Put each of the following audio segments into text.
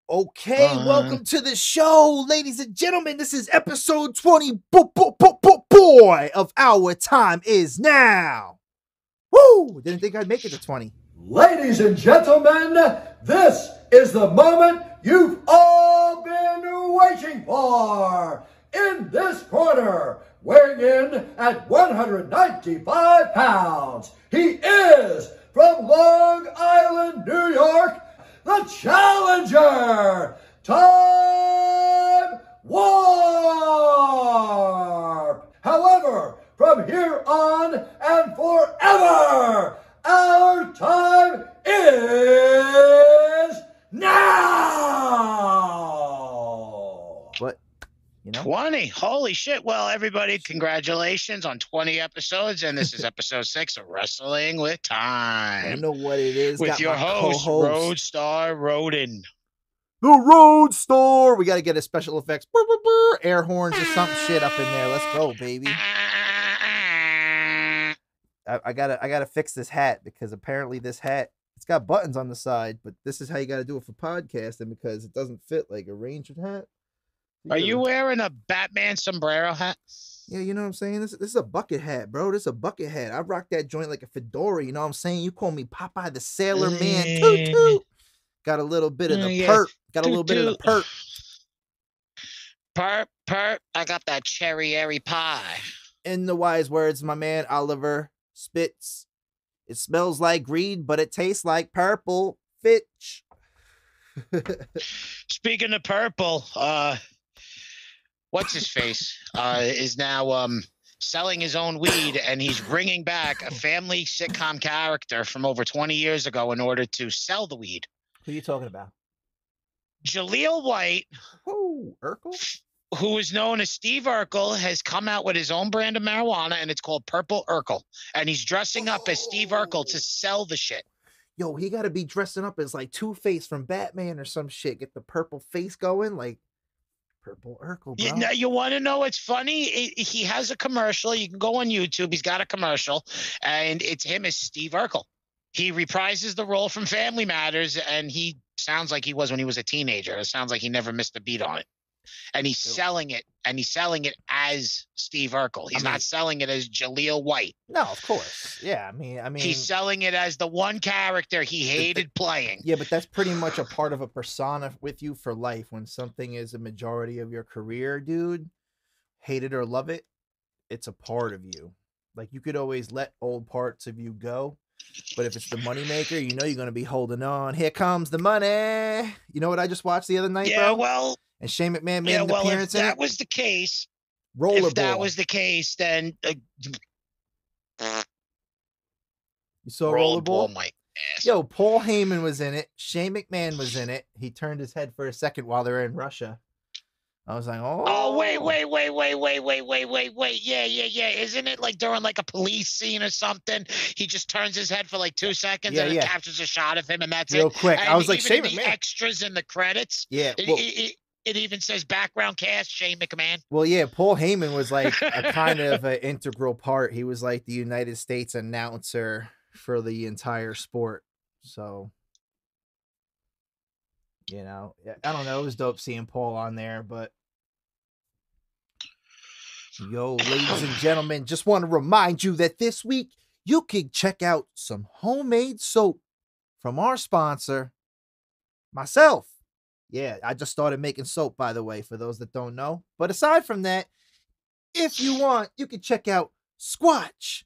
Okay, welcome to the show, ladies and gentlemen. This is episode 20 boy of Our Time Is Now. Woo! Didn't think I'd make it to 20. Ladies and gentlemen, this is the moment you've all been waiting for. In this corner, weighing in at 195 pounds, he is from Long Island, New York, the challenger, Time Warp. However, from here on and forever, our time is now. But, you know, 20. Holy shit. Well, everybody, congratulations on 20 episodes. And this is episode 6 of Wrestling with TyMe. I know what it is. With Got your my host, co-host, RoadStar Rhoden. the RoadStar. We got to get a special effects, air horns or some shit up in there. Let's go, baby. I gotta fix this hat because apparently this hat, it's got buttons on the side, but this is how you gotta do it for podcasting because it doesn't fit like a Ranger hat. Are you wearing a Batman sombrero hat? Yeah, you know what I'm saying? This is a bucket hat, bro. This is a bucket hat. I rock that joint like a fedora, you know what I'm saying? You call me Popeye the Sailor Man. Toot toot. Got a little bit of the perp. Got a little bit of the perp. Perp. I got that cherry pie. In the wise words, my man Oliver Spitz. It smells like greed, but it tastes like purple. Fitch. Speaking of purple, what's his face is now selling his own weed, and he's bringing back a family sitcom character from over 20 years ago in order to sell the weed. Who are you talking about? Jaleel White, Urkel? who is known as Steve Urkel, has come out with his own brand of marijuana, and it's called Purple Urkel. And he's dressing up as Steve Urkel to sell the shit. Yo, he got to be dressing up as like Two-Face from Batman or some shit. Get the purple face going, like Purple Urkel, bro. You want to know what's funny? He has a commercial. You can go on YouTube. He's got a commercial, and it's him as Steve Urkel. He reprises the role from Family Matters, and he sounds like he was when he was a teenager. It sounds like he never missed a beat on it. And he's selling it, as Steve Urkel. He's not selling it as Jaleel White. No, of course. Yeah, I mean, he's selling it as the one character he hated playing. Yeah, but that's pretty much a part of a persona with you for life. When something is a majority of your career, dude, hate it or love it, it's a part of you. Like, you could always let old parts of you go, but if it's the moneymaker, you know you're going to be holding on. Here comes the money. You know what I just watched the other night, bro? Well... And Shane McMahon made an appearance in it. If that was the case, then you saw Rollerball? My ass. Yo, Paul Heyman was in it. Shane McMahon was in it. He turned his head for a second while they were in Russia. I was like, oh, wait. Yeah. Isn't it like during like a police scene or something? He just turns his head for like 2 seconds and it captures a shot of him, and that's real it. Quick. And I was like, Shane McMahon. The extras in the credits. Yeah. It even says background cast Shane McMahon. Well, yeah, Paul Heyman was like a kind of an integral part. He was like the United States announcer for the entire sport. So, you know, I don't know. It was dope seeing Paul on there, but yo, ladies and gentlemen, just want to remind you that this week you can check out some homemade soap from our sponsor, myself. Yeah, I just started making soap, by the way, for those that don't know. But aside from that, if you want, you can check out SQUATCH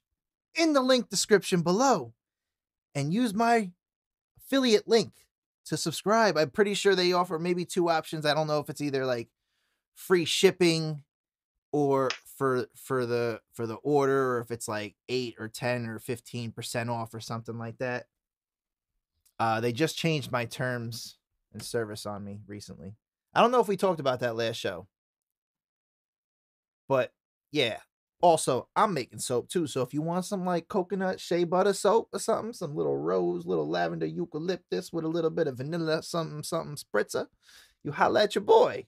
in the link description below and use my affiliate link to subscribe. I'm pretty sure they offer maybe 2 options. I don't know if it's either like free shipping or for the order, or if it's like 8 or 10 or 15% off or something like that. They just changed my terms and service on me recently. I don't know if we talked about that last show, but yeah, also I'm making soap too. So if you want some like coconut shea butter soap or something, some little rose, little lavender eucalyptus with a little bit of vanilla, something spritzer, you holla at your boy.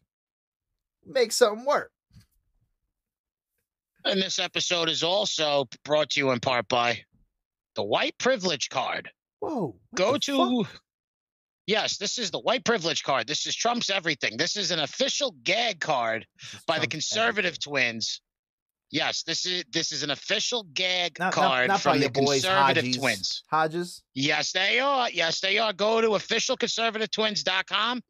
Make something work. And this episode is also brought to you in part by the White Privilege Card. Whoa. Go to Yes, this is the white privilege card. This is Trump's everything. This is an official gag card by the conservative twins. Yes, this is an official gag card not from by the your boys, conservative Hodges. twins. Hodges? Yes, they are. Yes, they are. Go to officialconservativetwins.com.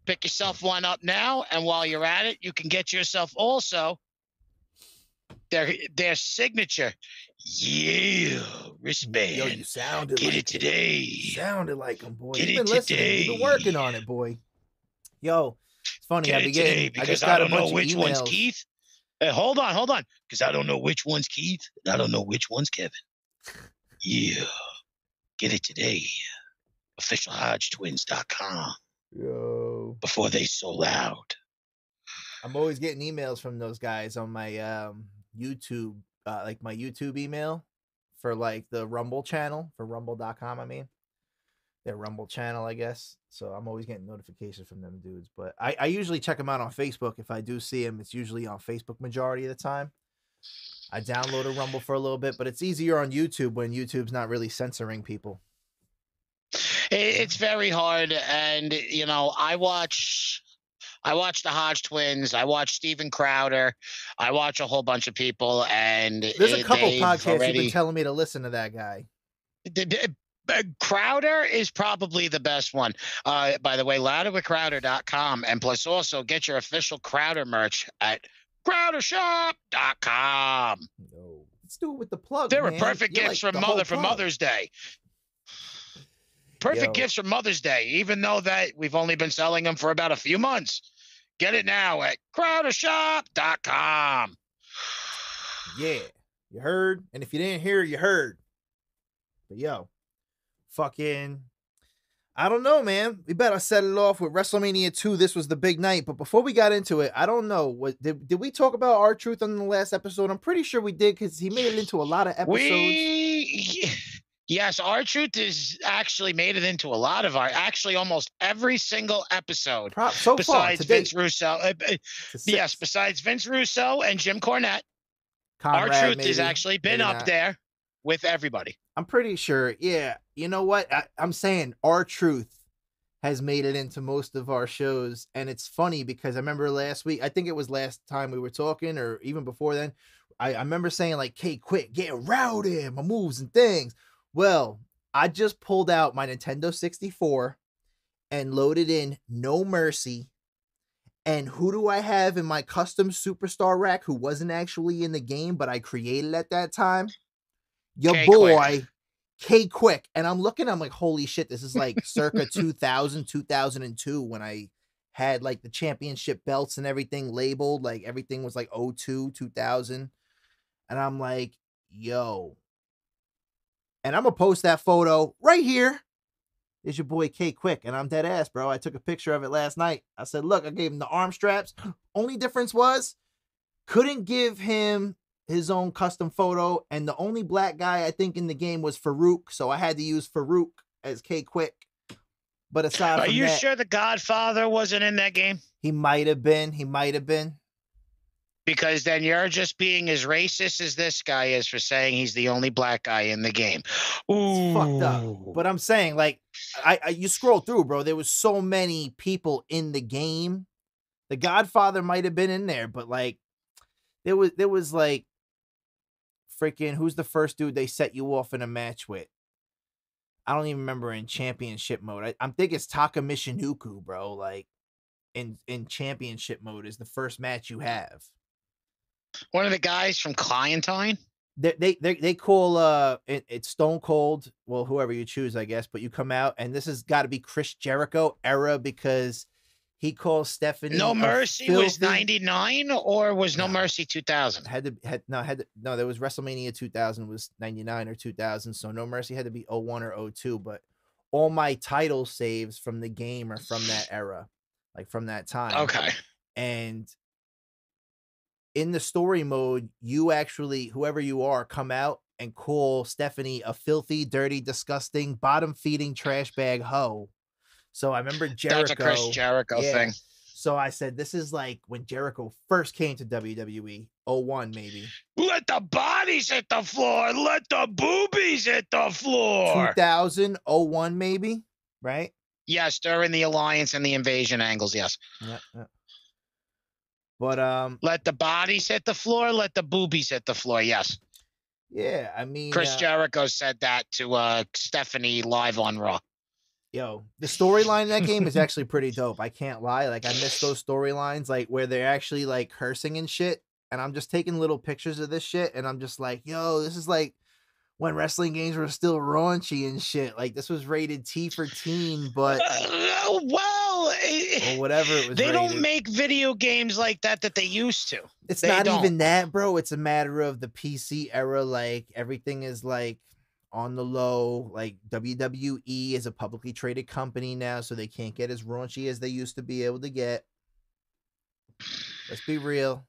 Pick yourself one up now, and while you're at it, you can get yourself also their signature. Yeah, wristband. Yo, you sounded Get like it today. You sounded like him, boy. Get You've been it listening. today. You've been working on it, boy. Yo, it's funny. Get I it today I because just I got don't a bunch know which of one's emails. Keith. Hey, hold on. Because I don't know which one's Keith. And I don't know which one's Kevin. Yeah. Get it today. OfficialHodgeTwins.com. Yo. Before they sold out. I'm always getting emails from those guys on my YouTube, like my YouTube email for like the Rumble channel, for rumble.com, I mean. Their Rumble channel, I guess. So I'm always getting notifications from them dudes. But I usually check them out on Facebook. If I do see them, it's usually on Facebook majority of the time. I download a Rumble for a little bit, but it's easier on YouTube when YouTube's not really censoring people. It's very hard. And, you know, I watch the Hodge twins. I watch Steven Crowder. I watch a whole bunch of people. And there's a couple podcasts you've been telling me to listen to that guy. Crowder is probably the best one. By the way, louderwithcrowder.com. And plus also get your official Crowder merch at crowdershop.com. No. Let's do it with the plug. There were man. perfect gifts for Mother's Day. Perfect gifts for Mother's Day, even though that we've only been selling them for about a few months. Get it now at crowdershop.com. Yeah. You heard? And if you didn't hear, you heard. But yo, fucking, I don't know, man. We better set it off with WrestleMania 2. This was the big night. But before we got into it, I don't know. What did we talk about R-Truth on the last episode? I'm pretty sure we did because he made it into a lot of episodes. Yes, R-Truth has actually made it into a lot of actually almost every single episode. Besides Vince Russo. Yes, besides Vince Russo and Jim Cornette. R-Truth has actually been up there with everybody. I'm pretty sure. Yeah. You know what? I'm saying R-Truth has made it into most of our shows. And it's funny because I remember last week, I think it was last time we were talking or even before then, I remember saying like, "K, quit, get rowdy, my moves and things." Well, I just pulled out my Nintendo 64 and loaded in No Mercy. And who do I have in my custom superstar rack who wasn't actually in the game, but I created at that time? Your boy, K Quick. And I'm looking, I'm like, holy shit, this is like circa 2000, 2002 when I had like the championship belts and everything labeled. Like everything was like 02, 2000. And I'm like, yo. And I'm going to post that photo right here. Is your boy K Quick. And I'm dead ass, bro. I took a picture of it last night. I said, look, I gave him the arm straps. Only difference was, couldn't give him his own custom photo. And the only black guy I think in the game was Farouk. So I had to use Farouk as K Quick. But aside from that. Are you sure the Godfather wasn't in that game? He might have been. He might have been. Because then you're just being as racist as this guy is for saying he's the only black guy in the game. Ooh. It's fucked up. But I'm saying, like, you scroll through, bro. There was so many people in the game. The Godfather might have been in there, but like, there was like, freaking, who's the first dude they set you off in a match with? I don't even remember in championship mode. I'm thinking it's Taka Michinoku, bro. Like, in championship mode is the first match you have. One of the guys from Clientine. They call it's Stone Cold. Well, whoever you choose, I guess. But you come out, and this has got to be Chris Jericho era because he calls Stephanie. No Mercy was 99, or was No Mercy 2000? No. There was WrestleMania 2000 was 99 or 2000. So No Mercy had to be 01 or 02. But all my title saves from the game are from that era, like from that time. Okay. And in the story mode, you actually, whoever you are, come out and call Stephanie a filthy, dirty, disgusting, bottom-feeding trash bag hoe. So I remember Jericho. That's a Chris Jericho thing. So I said, this is like when Jericho first came to WWE, 01 maybe. Let the bodies hit the floor. Let the boobies hit the floor. 2000, 01 maybe, right? Yes, during the alliance and the invasion angles. Yes. Yep. But let the bodies hit the floor. Let the boobies hit the floor. Yes. Yeah, I mean, Chris Jericho said that to Stephanie live on Raw. Yo, the storyline in that game is actually pretty dope. I can't lie. Like, I miss those storylines, like where they're actually like cursing and shit. And I'm just taking little pictures of this shit, and I'm just like, yo, this is like when wrestling games were still raunchy and shit. Like, this was rated T for teen, but well, or whatever it was. They rated. don't make video games like that they used to. It's not even that, bro. It's a matter of the PC era. Like, everything is like on the low. Like, WWE is a publicly traded company now, so they can't get as raunchy as they used to be able to get. Let's be real.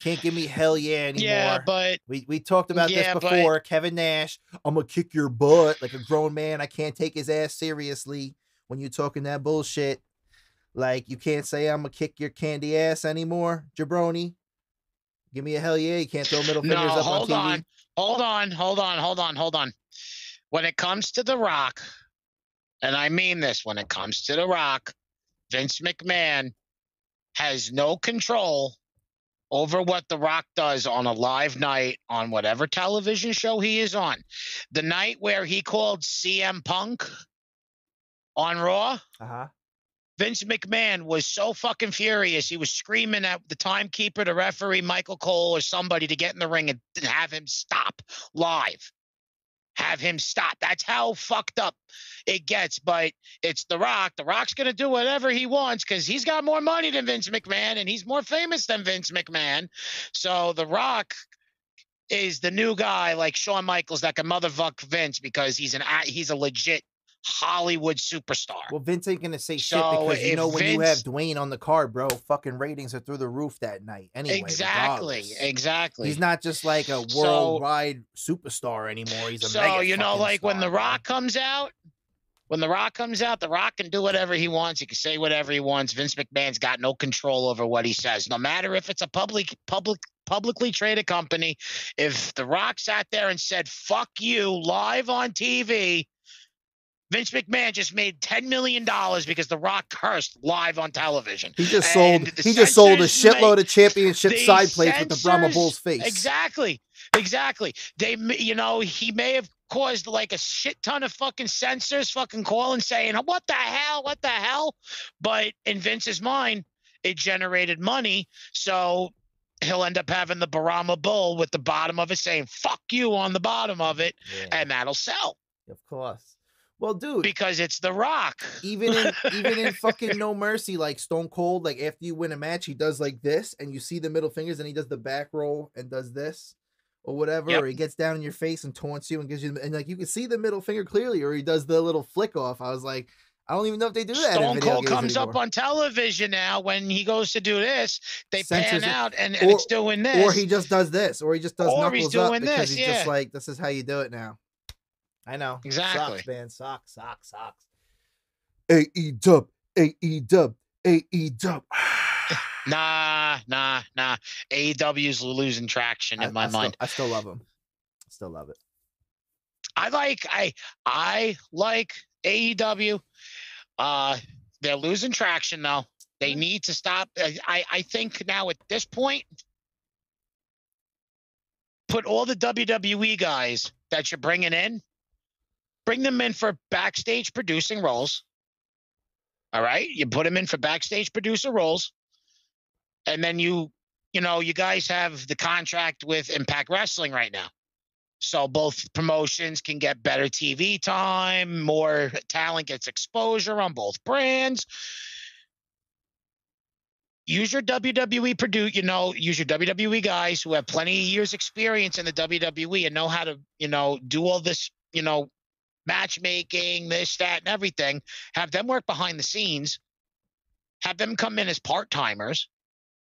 Can't give me hell yeah anymore. Yeah, but we talked about this before. Kevin Nash, I'm gonna kick your butt like a grown man. I can't take his ass seriously when you're talking that bullshit. Like, you can't say I'm gonna kick your candy ass anymore, jabroni. Give me a hell yeah. You can't throw middle fingers up on TV. Hold on. When it comes to The Rock, and I mean this, when it comes to The Rock, Vince McMahon has no control over what The Rock does on a live night on whatever television show he is on. The night where he called CM Punk on Raw, Vince McMahon was so fucking furious. He was screaming at the timekeeper, the referee, Michael Cole, or somebody to get in the ring and have him stop live. Have him stop. That's how fucked up it gets. But it's The Rock. The Rock's going to do whatever he wants because he's got more money than Vince McMahon and he's more famous than Vince McMahon. So The Rock is the new guy like Shawn Michaels that can motherfuck Vince because he's a legit Hollywood superstar. Well, Vince ain't gonna say shit because you know when you have Dwayne on the card, bro, fucking ratings are through the roof that night. Anyway, exactly. He's not just like a worldwide superstar anymore. He's a mega you know, like star, when The Rock comes out. When The Rock comes out, The Rock can do whatever he wants. He can say whatever he wants. Vince McMahon's got no control over what he says, no matter if it's a publicly traded company. If The Rock sat there and said "fuck you" live on TV. Vince McMahon just made $10 million because The Rock cursed live on television. He just sold a shitload of championship side plates with the Brahma Bull's face. Exactly. They, you know, he may have caused like a shit ton of fucking censors fucking calling saying, what the hell? But in Vince's mind, it generated money. So he'll end up having the Brahma Bull with the bottom of it saying, fuck you on the bottom of it. Yeah. And that'll sell. Of course. Well, dude, because it's The Rock. Even in fucking No Mercy, like Stone Cold, like after you win a match, he does like this, and you see the middle fingers, and he does the back roll and does this, or whatever, or he gets down in your face and taunts you and gives you, and like you can see the middle finger clearly, or he does the little flick off. I was like, I don't even know if they do that. Stone Cold comes up on television now when he goes to do this. They pan out and it's doing this, or he just does this, or he just does knuckles up because he's just like, this is how you do it now. I know. Exactly. Sucks, man. Sucks. AE-Dub. Nah. AEW's losing traction in my mind. I still love him. Still love it. I like AEW. They're losing traction though. They need to stop. I think now at this point, put all the WWE guys that you're bringing in. Bring them in for backstage producing roles. All right? You put them in for backstage producer roles. And then you guys have the contract with Impact Wrestling right now. So both promotions can get better TV time, more talent gets exposure on both brands. Use your WWE use your WWE guys who have plenty of years experience in the WWE and know how to, do all this, matchmaking, this, that, and everything. Have them work behind the scenes. Have them come in as part-timers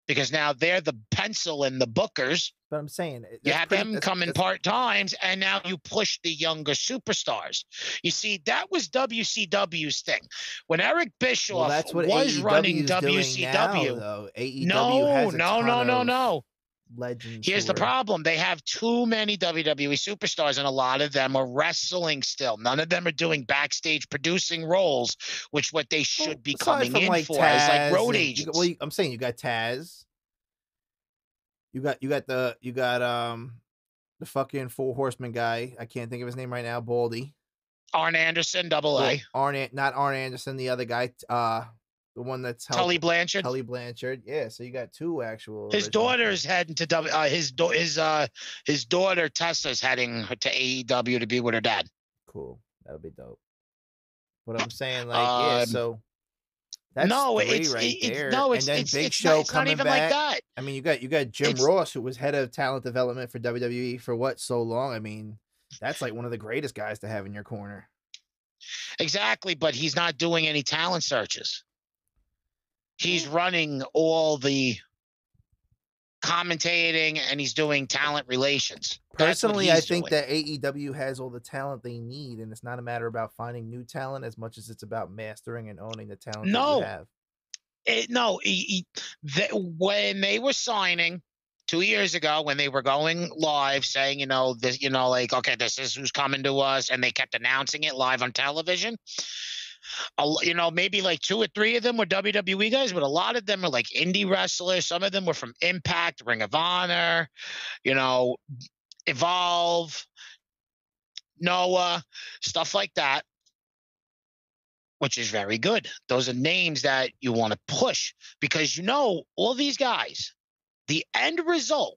because now they're the pencil and the bookers. But I'm saying you have them come in part-times, and now you push the younger superstars. You see, that was WCW's thing. When Eric Bischoff was running WCW. Now, though. AEW has a ton of... No. legends. Here's the problem. They have too many WWE superstars, and a lot of them are wrestling still. None of them are doing backstage producing roles, which what they should be coming in like for Taz as like road and, agents. I'm saying you got Taz. You got the fucking Four Horseman guy. I can't think of his name right now. Baldy. Arn Anderson, Double A. Not Arn Anderson, the other guy. The one that's Tully Blanchard. Tully Blanchard. Yeah, so you got two actual. His daughter's heading to his daughter Tessa's heading to AEW to be with her dad. Cool. That'll be dope. But I'm saying, like, so that's there. And then Big Show coming back. Like that. I mean, you got Jim Ross, who was head of talent development for WWE for what, so long. I mean, that's like one of the greatest guys to have in your corner. Exactly, but he's not doing any talent searches. He's running all the commentating and he's doing talent relations. Personally, I think that AEW has all the talent they need, and it's not a matter about finding new talent as much as it's about mastering and owning the talent that you have. When they were signing 2 years ago, when they were going live saying, this, like, okay, this is who's coming to us, and they kept announcing it live on television. Maybe like 2 or 3 of them were WWE guys, but a lot of them are like indie wrestlers. Some of them were from Impact, Ring of Honor, Evolve, Noah, stuff like that, which is very good. Those are names that you want to push because, all these guys, the end result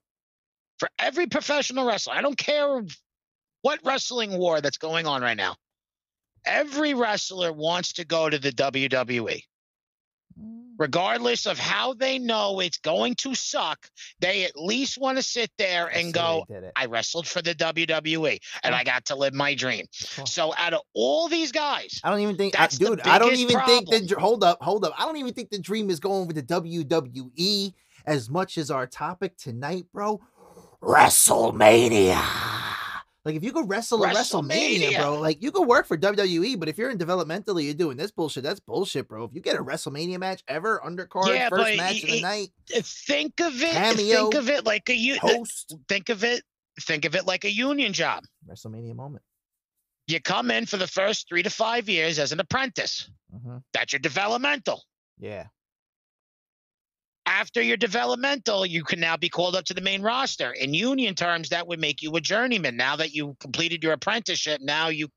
for every professional wrestler, I don't care what wrestling war that's going on right now, every wrestler wants to go to the WWE. Regardless of how they know it's going to suck, they at least want to sit there and go, I wrestled for the WWE and I got to live my dream. So out of all these guys, I don't even think, hold up. I don't even think the dream is going with the WWE as much as our topic tonight, bro. Wrestlemania. Like, if you could wrestle at WrestleMania, bro, like, you could work for WWE, but if you're in developmentally, you're doing this bullshit, that's bullshit, bro. If you get a WrestleMania match ever, undercard, first match of the night, think of it like a host. Think of it like a union job. WrestleMania moment. You come in for the first 3 to 5 years as an apprentice. Mm-hmm. That's your developmental. Yeah. After your developmental, you can now be called up to the main roster. In union terms, that would make you a journeyman. Now that you completed your apprenticeship, now you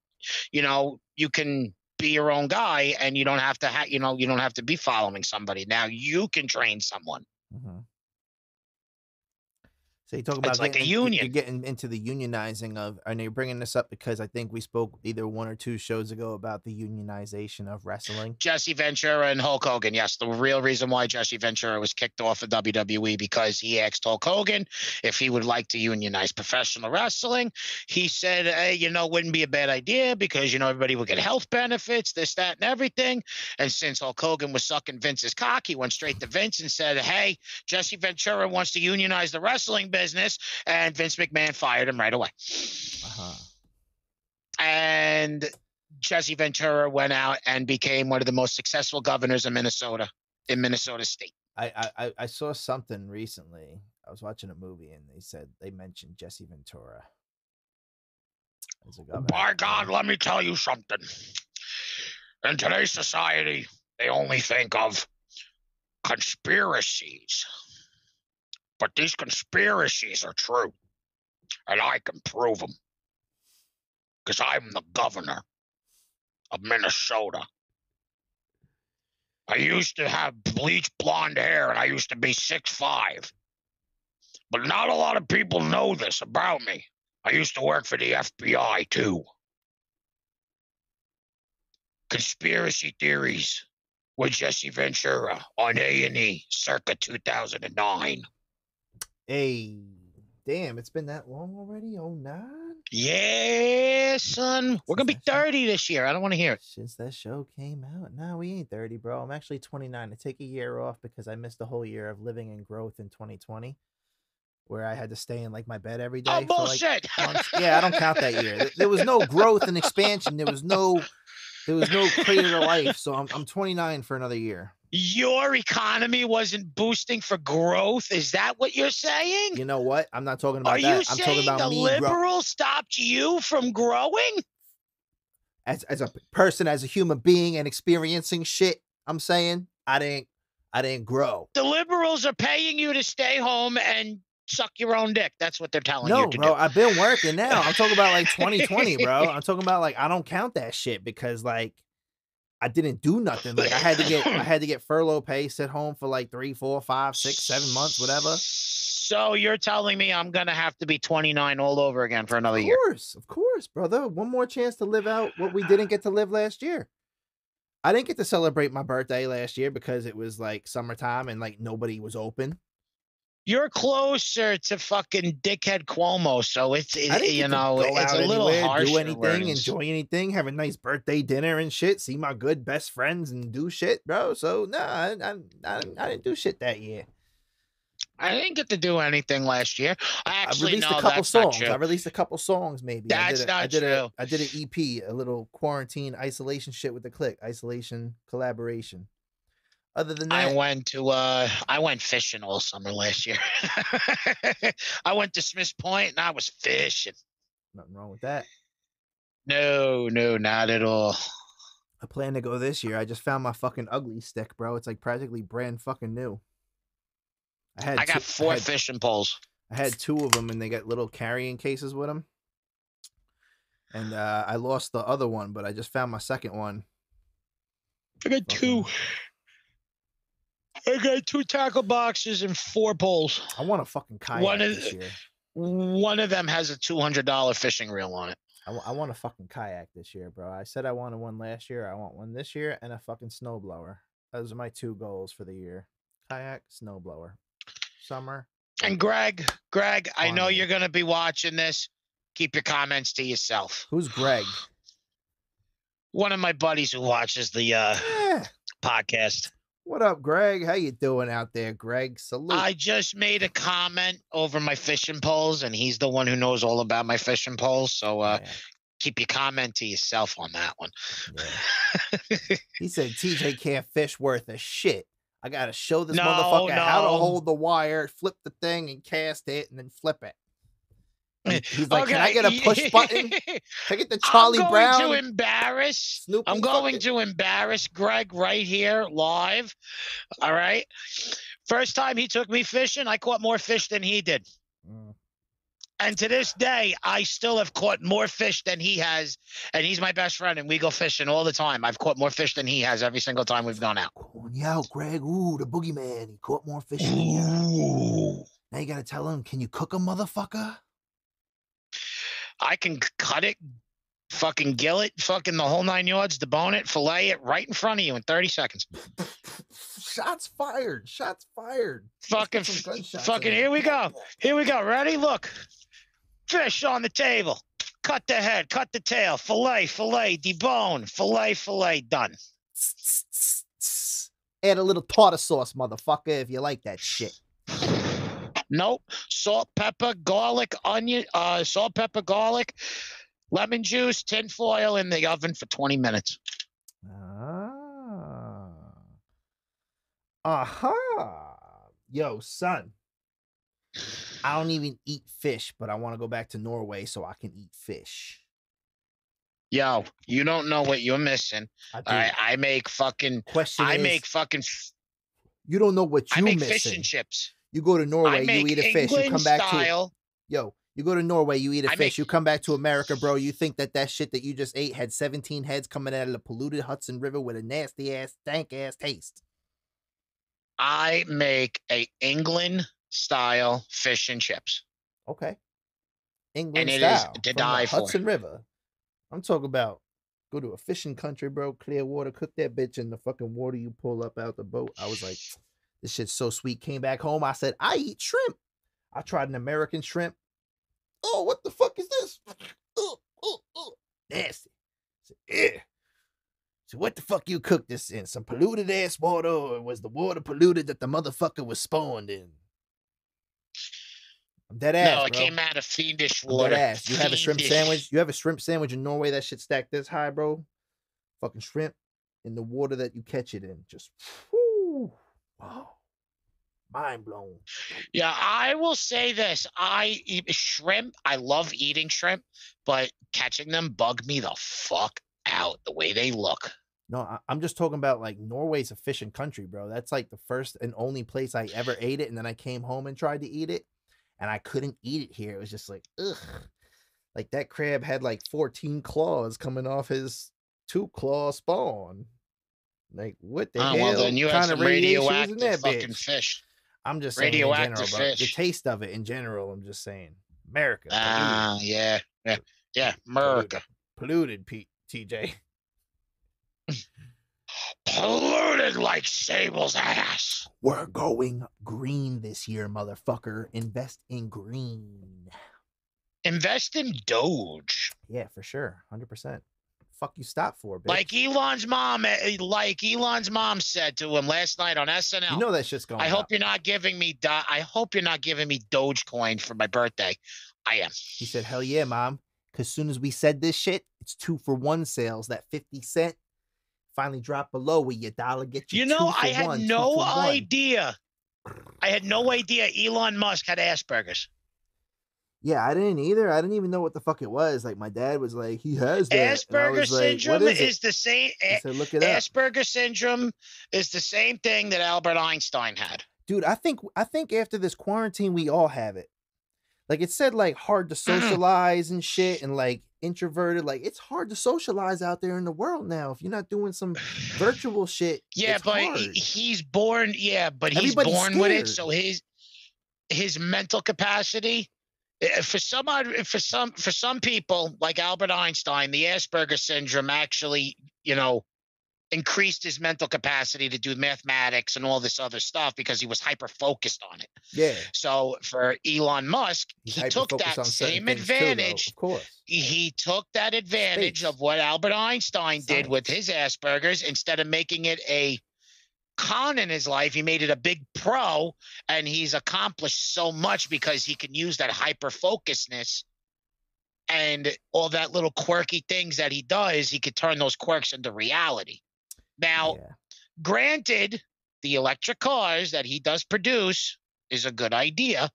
can be your own guy, and you don't have to you don't have to be following somebody. Now you can train someone. Mm-hmm. So you talk about like a union. You're getting into the unionizing of, and you're bringing this up because I think we spoke either 1 or 2 shows ago about the unionization of wrestling. Jesse Ventura and Hulk Hogan. Yes, the real reason why Jesse Ventura was kicked off of WWE because he asked Hulk Hogan if he would like to unionize professional wrestling. He said, hey, wouldn't be a bad idea because, everybody would get health benefits, this, that, and everything. And since Hulk Hogan was sucking Vince's cock, he went straight to Vince and said, hey, Jesse Ventura wants to unionize the wrestling business, and Vince McMahon fired him right away. And Jesse Ventura went out and became one of the most successful governors of Minnesota State. I saw something recently. I was watching a movie and they mentioned Jesse Ventura as a governor. By God, let me tell you something. In today's society, they only think of conspiracies. But these conspiracies are true, and I can prove them, because I'm the governor of Minnesota. I used to have bleached blonde hair, and I used to be 6'5". But not a lot of people know this about me. I used to work for the FBI, too. Conspiracy theories with Jesse Ventura on A&E circa 2009. Hey, damn, it's been that long already? 09? Yeah, son. We're going to be 30 this year. I don't want to hear it. Since that show came out. No, we ain't 30, bro. I'm actually 29. I take a year off because I missed a whole year of living in growth in 2020, where I had to stay in, like, my bed every day. Oh, bullshit. Yeah, I don't count that year. There was no growth and expansion. There was no creator life. So I'm 29 for another year. Your economy wasn't boosting for growth. Is that what you're saying? You know what? I'm not talking about Are that. you I'm talking saying about the me liberals stopped you from growing? as a person, as a human being, and experiencing shit. I'm saying I didn't grow. The liberals are paying you to stay home and suck your own dick. That's what they're telling you No, to bro, do. I've been working now. I'm talking about like 2020, bro. I'm talking about like I don't count that shit because like I didn't do nothing. Like I had to get furlough pay, sit home for like 3, 4, 5, 6, 7 months, whatever. So you're telling me I'm gonna have to be 29 all over again for another year? Of course, brother. One more chance to live out what we didn't get to live last year. I didn't get to celebrate my birthday last year because it was like summertime and like nobody was open. You're closer to fucking dickhead Cuomo, so it's I didn't you get to know go it's out a little anywhere, harsh. do anything, enjoy anything, have a nice birthday dinner and shit, see my good best friends and do shit, bro. So no, I didn't do shit that year. I didn't get to do anything last year. I released a couple songs. I released a couple songs, maybe. That's not true. I did an EP, a little quarantine isolation shit with the clique, isolation collaboration. Other than that, I went fishing all summer last year. I went to Smith's Point and I was fishing. Nothing wrong with that. No, not at all. I plan to go this year. I just found my fucking ugly stick, bro. It's like practically brand fucking new. I got 4 fishing poles. I had 2 of them, and they got little carrying cases with them. And I lost the other one, but I just found my second one. I got 2. I got 2 tackle boxes and 4 poles. I want a fucking kayak this year. One of them has a $200 fishing reel on it. I want a fucking kayak this year, bro. I said I wanted one last year. I want one this year, and a fucking snowblower. Those are my 2 goals for the year. Kayak, snowblower. Summer. And Greg, I know you're going to be watching this. Keep your comments to yourself. Who's Greg? One of my buddies who watches the podcast. What up, Greg? How you doing out there, Greg? Salute. I just made a comment over my fishing poles, and he's the one who knows all about my fishing poles. So keep your comment to yourself on that one. Yeah. He said TJ can't fish worth a shit. I gotta show this motherfucker how to hold the wire, flip the thing, and cast it, and then flip it. He's like, Can I get a push button? Can I get the Charlie Brown? I'm going to embarrass Greg right here live. All right. First time he took me fishing, I caught more fish than he did. And to this day, I still have caught more fish than he has. And he's my best friend, and we go fishing all the time. I've caught more fish than he has every single time we've gone out. Calling you out, Greg. Ooh, the boogeyman. He caught more fish than you. Now you got to tell him, can you cook a motherfucker? I can cut it, fucking gill it, fucking the whole 9 yards, debone it, fillet it right in front of you in 30 seconds. Shots fired. Fucking, here we go. Ready? Look. Fish on the table. Cut the head, cut the tail, fillet, debone, fillet, done. Add a little tartar sauce, motherfucker, if you like that shit. Nope. Salt, pepper, garlic, onion, lemon juice, tin foil in the oven for 20 minutes. Yo, son. I don't even eat fish, but I want to go back to Norway so I can eat fish. Yo, you don't know what you're missing. I make fucking. You don't know what you're missing. I make fish and chips. You go to Norway, you eat a fish. You come back to. Yo, you go to Norway, you eat a fish. You come back to America, bro. You think that shit that you just ate had 17 heads coming out of the polluted Hudson River with a nasty ass, stank ass taste. I make a England style fish and chips. Okay. England and style. And it is to die for. Hudson River. I'm talking about go to a fishing country, bro. Clear water. Cook that bitch in the fucking water you pull up out the boat. I was like, this shit's so sweet. Came back home. I said, I eat shrimp. I tried an American shrimp. Oh, what the fuck is this? Nasty. I said, yeah. So what the fuck you cooked this in? Some polluted ass water, or was the water polluted that the motherfucker was spawned in? I'm dead ass. No, it bro. came out of fiendish water. Dead ass. You have a shrimp sandwich? You have a shrimp sandwich in Norway? That shit stacked this high, bro. Fucking shrimp in the water that you catch it in. Just, whoo. Ooh. Wow. Mind blown. Yeah, I will say this. I eat shrimp. I love eating shrimp, but catching them bug me the fuck out the way they look. No, I'm just talking about like Norway's a fishing country, bro. That's like the first and only place I ever ate it. And then I came home and tried to eat it and I couldn't eat it here. It was just like, ugh. Like that crab had like 14 claws coming off his 2-claw spawn. Like, what the hell? Well, then you have kind of some radiation was in radioactive that fucking bitch? fish. I'm just saying in Radioactive general, bro. The fish. taste of it in general, I'm just saying. America. Yeah. America. Polluted, TJ. Polluted like Sable's ass. We're going green this year, motherfucker. Invest in green. Invest in Doge. Yeah, for sure. 100%. Fuck you stop for, bitch. Like Elon's mom said to him last night on SNL. You know that shit's going I up. hope you're not giving me Dogecoin for my birthday. I am. He said, hell yeah, mom. Because as soon as we said this shit, it's 2-for-1 sales. That 50 cent finally dropped below where your dollar gets you. I had no idea. I had no idea Elon Musk had Asperger's. Yeah, I didn't either. I didn't even know what the fuck it was. Like, my dad was like, he has that. Asperger's syndrome is the same. I said, look it up. Asperger's syndrome is the same thing that Albert Einstein had. Dude, I think after this quarantine, we all have it. Like, it said, like, hard to socialize and shit, and, like, introverted. Like, it's hard to socialize out there in the world now. If you're not doing some virtual shit, yeah, but hard. He's born. Yeah, but he's Everybody's born scared. with it. So his mental capacity. For some people like Albert Einstein, the Asperger syndrome actually, increased his mental capacity to do mathematics and all this other stuff because he was hyper focused on it. Yeah. So for Elon Musk, he took that same advantage. Too, of course. He took that advantage of what Albert Einstein did with his Asperger's. Instead of making it a con in his life, he made it a big pro, and he's accomplished so much because he can use that hyper focusedness and all that little quirky things that he does. He could turn those quirks into reality. Now, granted, the electric cars that he does produce is a good idea,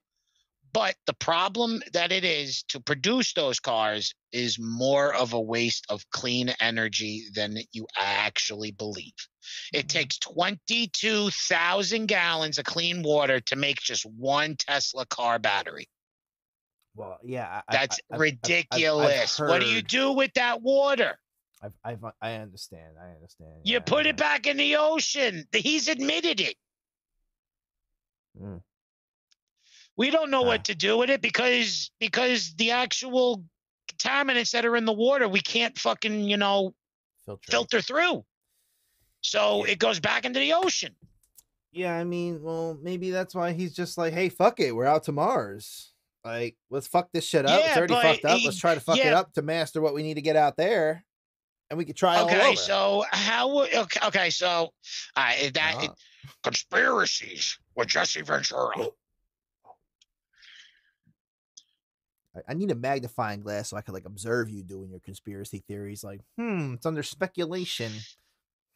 but the problem that it is to produce those cars is more of a waste of clean energy than you actually believe. It takes 22,000 gallons of clean water to make just one Tesla car battery. Well, yeah. That's ridiculous. What do you do with that water? I understand. You put it back in the ocean. He's admitted it. We don't know what to do with it because the actual contaminants that are in the water, we can't fucking, filter through. So it goes back into the ocean. Yeah, I mean, well, maybe that's why he's just like, hey, fuck it. We're out to Mars. Like, let's fuck this shit up. Yeah, it's already fucked up. Let's try to fuck it up to master what we need to get out there. And we could try all over. Conspiracies with Jesse Ventura. I need a magnifying glass so I can, like, observe you doing your conspiracy theories. Like, it's under speculation.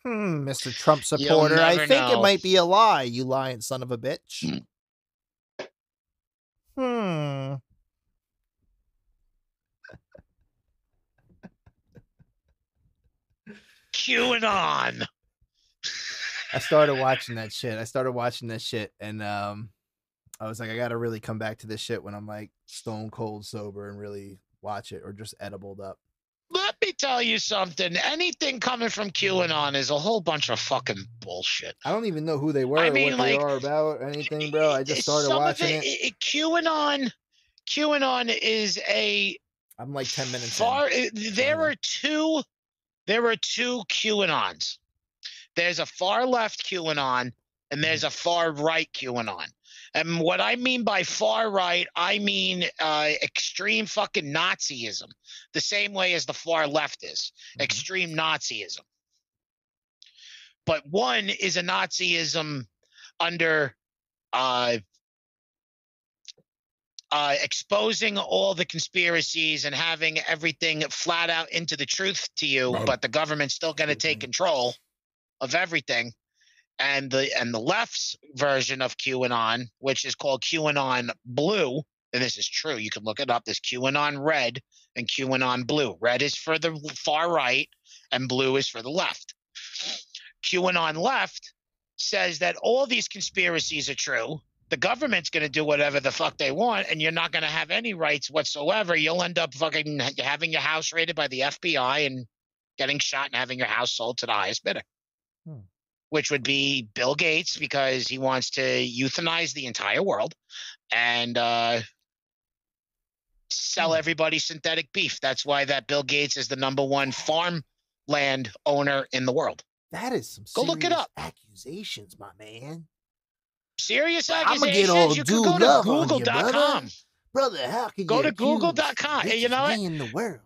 Mr. Trump supporter, I think it might be a lie, you lying son of a bitch. QAnon. I started watching that shit. And I was like, I gotta really come back to this shit when I'm like stone cold sober and really watch it, or just edibled up. Let me tell you something. Anything coming from QAnon is a whole bunch of fucking bullshit. I don't even know who they were, or what they are about, or anything, bro. I just started watching it. QAnon is a. I'm like 10 minutes in. There are two QAnons. There's a far left QAnon and there's a far right QAnon. And what I mean by far right, I mean extreme fucking Nazism, the same way as the far left is extreme Nazism. But one is a Nazism under exposing all the conspiracies and having everything flat out into the truth to you, but the government's still going to take control of everything. and the left's version of QAnon, which is called QAnon Blue, and this is true. You can look it up. There's QAnon Red and QAnon Blue. Red is for the far right, and blue is for the left. QAnon Left says that all these conspiracies are true. The government's going to do whatever the fuck they want, and you're not going to have any rights whatsoever. You'll end up fucking having your house raided by the FBI and getting shot and having your house sold to the highest bidder, which would be Bill Gates, because he wants to euthanize the entire world and sell everybody synthetic beef. That's why that Bill Gates is the #1 farmland owner in the world. That is some Go look it up. accusations, my man. Serious I'ma accusations. get all You can go dude to up on you, Google.com. Brother, how can Go you to accuse Google.com. Hey, you know what? in the world?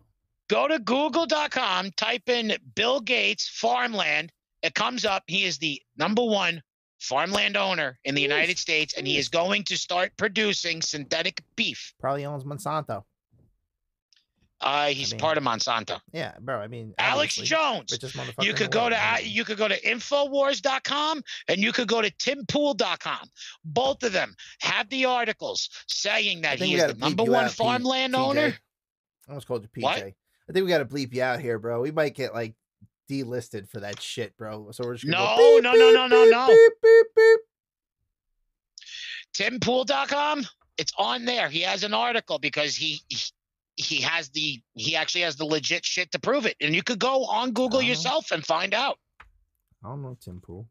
Go to Google.com, type in Bill Gates farmland. It comes up. He is the #1 farmland owner in the United States, and he is going to start producing synthetic beef. Probably owns Monsanto. He's part of Monsanto. Yeah, bro. I mean, Alex Jones. You could go to Infowars.com and you could go to TimPool.com. Both of them have the articles saying that he is the #1 farmland owner. I almost called you PJ. What? I think we got to bleep you out here, bro. We might get like delisted for that shit, bro. So we're just gonna go, beep, No. beep, beep, beep. TimPool.com. It's on there. He has an article because he actually has the legit shit to prove it. And you could go on Google yourself and find out. I don't know Tim Pool.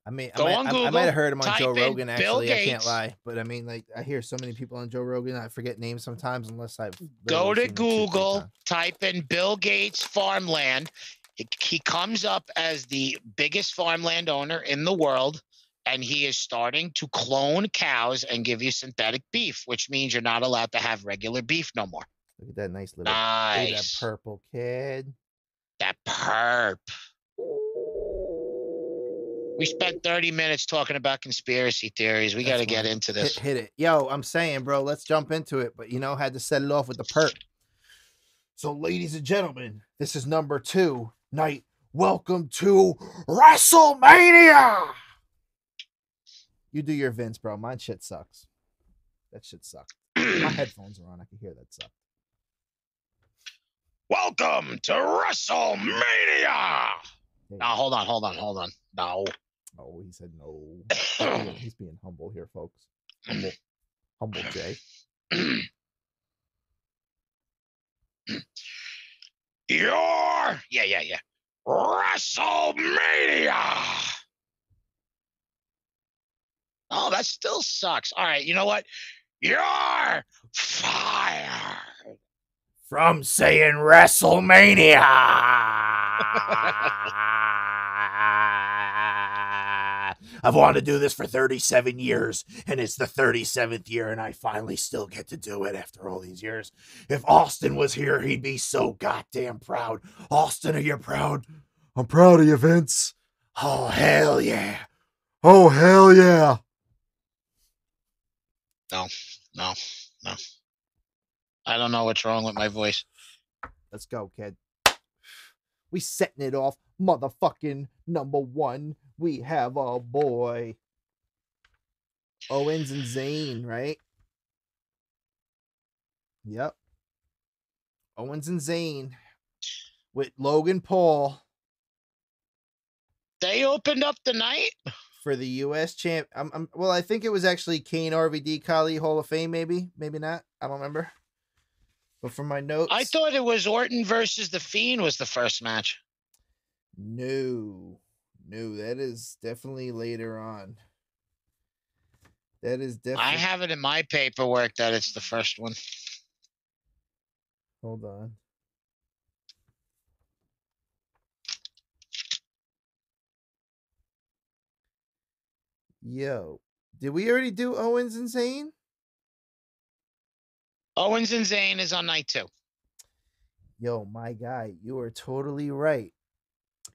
I mean, on Google, I might have heard him on Joe Rogan, actually. I can't Gates. lie. But I mean, like, I hear so many people on Joe Rogan, I forget names sometimes unless I've go to seen them Google, type in Bill Gates farmland. He comes up as the biggest farmland owner in the world. And he is starting to clone cows and give you synthetic beef, which means you're not allowed to have regular beef no more. Look at that nice little, nice. Look at that purple kid. That perp. We spent 30 minutes talking about conspiracy theories. We got to get into this. Hit it. Yo, I'm saying, bro, let's jump into it. But, had to set it off with the perp. So, ladies and gentlemen, this is #2 night. Welcome to Wrestlemania. You do your Vince, bro. Mine shit sucks. That shit sucks. My headphones are on. I can hear that suck. Welcome to WrestleMania. Now, hold on. No. Oh, he said no. He's being humble here, folks. Humble Jay. Yeah. WrestleMania. Oh, that still sucks. All right, you know what? You're fired. From saying WrestleMania. I've wanted to do this for 37 years, and it's the 37th year, and I finally still get to do it after all these years. If Austin was here, he'd be so goddamn proud. Austin, are you proud? I'm proud of you, Vince. Oh, hell yeah. Oh, hell yeah. No. I don't know what's wrong with my voice. Let's go, kid. We setting it off. Motherfucking #1. We have our boy Owens and Zayn, right? Yep. Owens and Zayn with Logan Paul. They opened up the night for the U.S. champ. Well, I think it was actually Kane RVD Kali Hall of Fame, maybe not. I don't remember. But from my notes, I thought it was Orton versus The Fiend was the first match. No, that is definitely later on. That is definitely. I have it in my paperwork that it's the first one. Hold on. Yo, did we already do Owens and Zayn? Owens and Zayn is on night 2. Yo, my guy, you are totally right.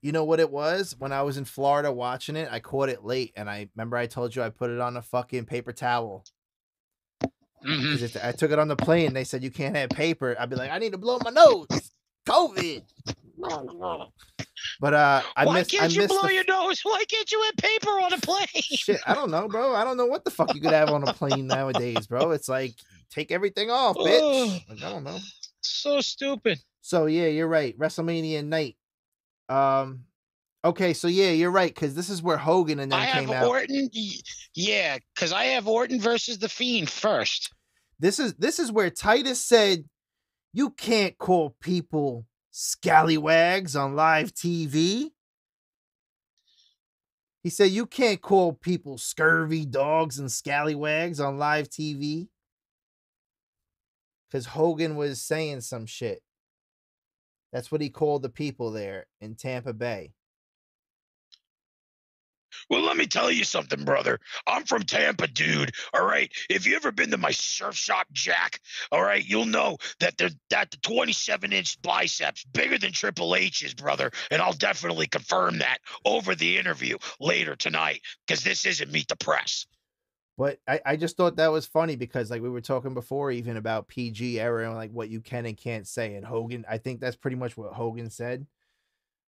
You know what it was? When I was in Florida watching it, I caught it late, and I remember I told you I put it on a fucking paper towel. Because if I took it on the plane, they said you can't have paper. I'd be like, I need to blow my nose. COVID. But I Why missed can't you blow the your nose? Why can't you have paper on a plane? shit. I don't know, bro. I don't know what the fuck you could have on a plane nowadays, bro. It's like take everything off, bitch. Like, I don't know. So stupid. So yeah, you're right. WrestleMania night. Okay, so yeah, you're right, because this is where Hogan and then came out. Orton. Yeah, because I have Orton versus the Fiend first. This is where Titus said, "You can't call people scallywags on live TV." He said, "You can't call people scurvy dogs and scallywags on live TV." Because Hogan was saying some shit. That's what he called the people there in Tampa Bay. Well, let me tell you something, brother. I'm from Tampa, dude. All right. If you ever been to my surf shop, Jack, all right, you'll know that the 27-inch biceps bigger than Triple H's, brother. And I'll definitely confirm that over the interview later tonight, because this isn't Meet the Press. But I just thought that was funny because like we were talking before even about PG era and like what you can and can't say. And Hogan, I think that's pretty much what Hogan said.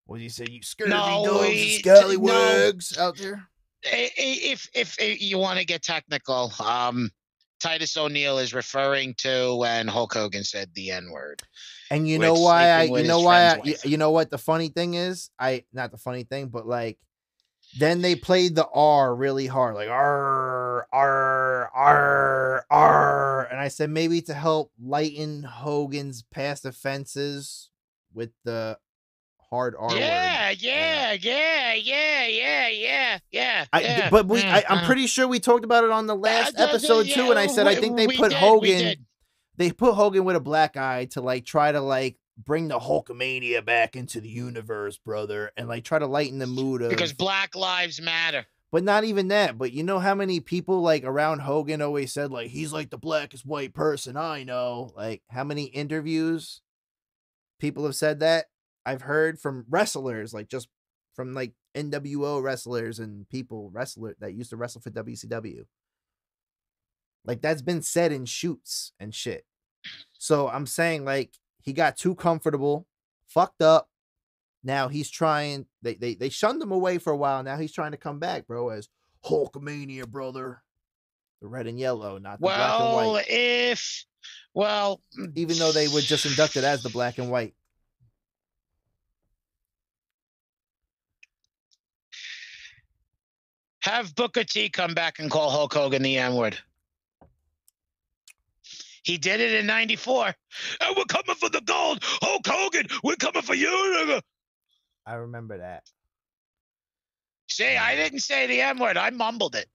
What did he say? You scurvy dogs and scallywags out there? If you want to get technical, Titus O'Neil is referring to when Hulk Hogan said the N-word. And you know why you know what the funny thing is? Not the funny thing, but like then they played the R really hard, like R, R, R, R. And I said maybe to help lighten Hogan's past offenses with the hard R word. I'm pretty sure we talked about it on the last episode too, and I said I think they put Hogan with a black eye to like try to like bring the Hulkamania back into the universe, brother, and like try to lighten the mood of because Black Lives Matter. But not even that. But you know how many people like around Hogan always said like he's like the blackest white person I know. Like how many interviews people have said that? I've heard from wrestlers, like just from like NWO wrestlers and wrestlers that used to wrestle for WCW. Like that's been said in shoots and shit. So I'm saying like he got too comfortable, fucked up. Now he's trying, they shunned him away for a while. Now he's trying to come back, bro, as Hulkamania, brother. The red and yellow, not the black and white. Even though they were just inducted as the black and white. Have Booker T come back and call Hulk Hogan the N-word. He did it in 94. And we're coming for the gold. Hulk Hogan, we're coming for you. I remember that. See, I didn't say the N-word. I mumbled it.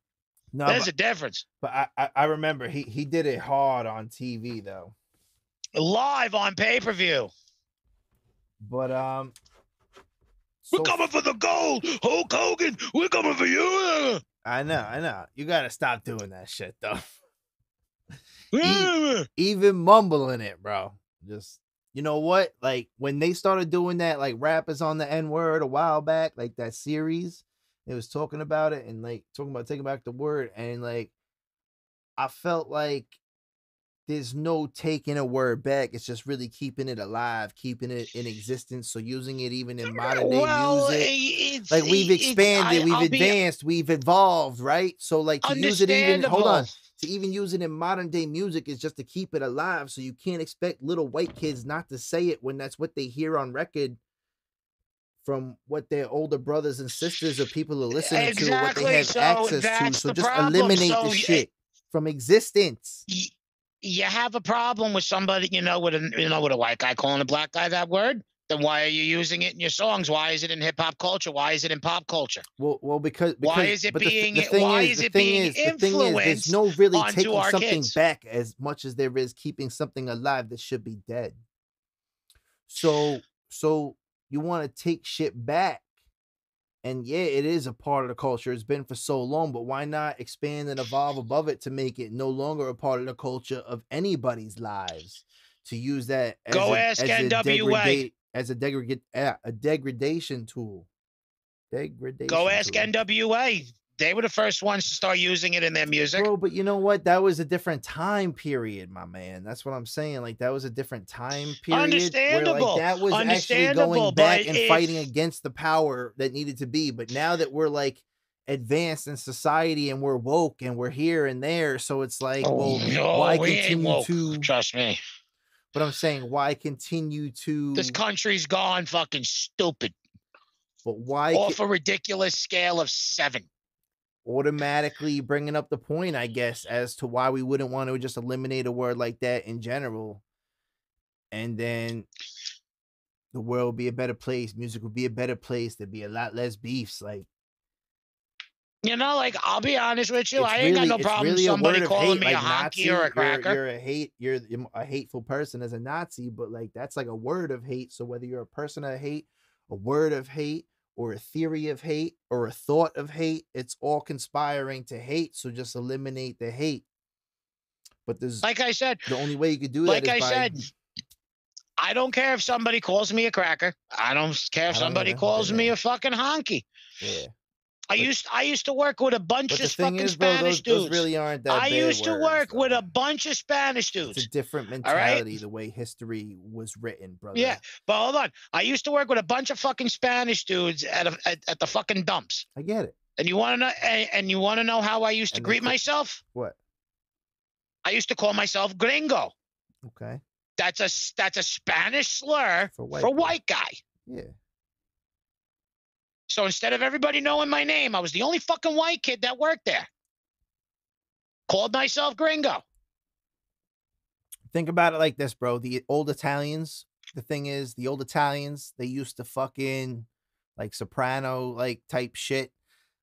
No, there's a difference. But I remember he did it hard on TV, though. Live on pay-per-view. But, we're coming for the gold. Hulk Hogan, we're coming for you. I know. You got to stop doing that shit, though. Even mumbling it, bro. Just, you know what? Like, when they started doing that, like, rappers on the N-word a while back, like, that series, they was talking about it and, like, talking about taking back the word. And, like, I felt like there's no taking a word back. It's just really keeping it alive, keeping it in existence. So using it even in modern day music, like we've expanded, we've advanced, we've evolved, right? So like to use it even, to even use it in modern day music is just to keep it alive. So you can't expect little white kids not to say it when that's what they hear on record from what their older brothers and sisters or people are listening to, or what they have access to. So just eliminate the shit from existence. You have a problem with somebody, with a white guy calling a black guy that word, then why are you using it in your songs? Why is it in hip hop culture? Why is it in pop culture? Well, because why is it being influenced? There's no really taking something kids back as much as there is keeping something alive that should be dead. So you want to take shit back. And yeah, it is a part of the culture. It's been for so long, but why not expand and evolve above it to make it no longer a part of the culture of anybody's lives? To use that as a degradation tool. Go ask NWA. They were the first ones to start using it in their music. Bro, but you know what? That was a different time period, my man. That's what I'm saying. Like, that was a different time period. Understandable. Where, like, that was actually going back and fighting against the power that needed to be. But now that we're, like, advanced in society and we're woke and we're here and there, so it's like, why continue to... Trust me. But I'm saying, why continue to... This country's gone fucking stupid. But why... Off a ridiculous scale of 7. Automatically bringing up the point, I guess, as to why we wouldn't want to just eliminate a word like that in general. And then the world would be a better place. Music would be a better place. There'd be a lot less beefs. Like, you know, like, I'll be honest with you. I ain't got no problem with somebody calling me a honky or a cracker. You're a hateful person as a Nazi, but like, that's like a word of hate. So whether you're a person of hate, a word of hate, or a theory of hate, or a thought of hate, it's all conspiring to hate. So just eliminate the hate. But there's, like I said, the only way you could do that like is I said, I don't care if somebody calls me a cracker. I don't care if somebody calls me a fucking honky. Yeah. I used to work with a bunch of fucking Spanish dudes. Those really aren't that I used to work with a bunch of Spanish dudes. It's a different mentality, the way history was written, brother. Yeah, but hold on. I used to work with a bunch of fucking Spanish dudes at the fucking dumps. I get it. And you want to know? And you want to know how I used to greet myself? What? I used to call myself gringo. Okay. That's a Spanish slur for white guy. Yeah. So instead of everybody knowing my name, I was the only fucking white kid that worked there. Called myself gringo. Think about it like this, bro. The old Italians, the thing is, the old Italians, they used to fucking, like, soprano, like, type shit.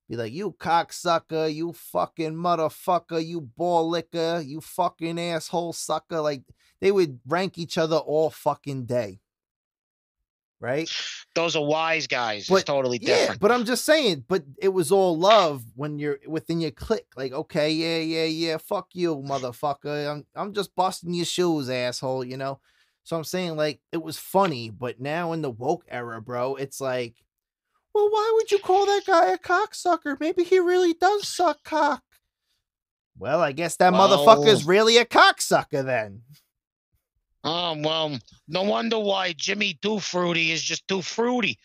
Be like, you cocksucker, you fucking motherfucker, you ball licker, you fucking asshole sucker. Like, they would rank each other all fucking day. Right? Those are wise guys. It's totally different. Yeah, but I'm just saying, but it was all love when you're within your clique. Like, okay, yeah, fuck you, motherfucker. I'm just busting your shoes, asshole, you know? So I'm saying, like, it was funny, but now in the woke era, bro, it's like, well, why would you call that guy a cocksucker? Maybe he really does suck cock. Well, I guess that motherfucker's really a cocksucker then. Oh, well, no wonder why Jimmy Too Fruity is just too fruity.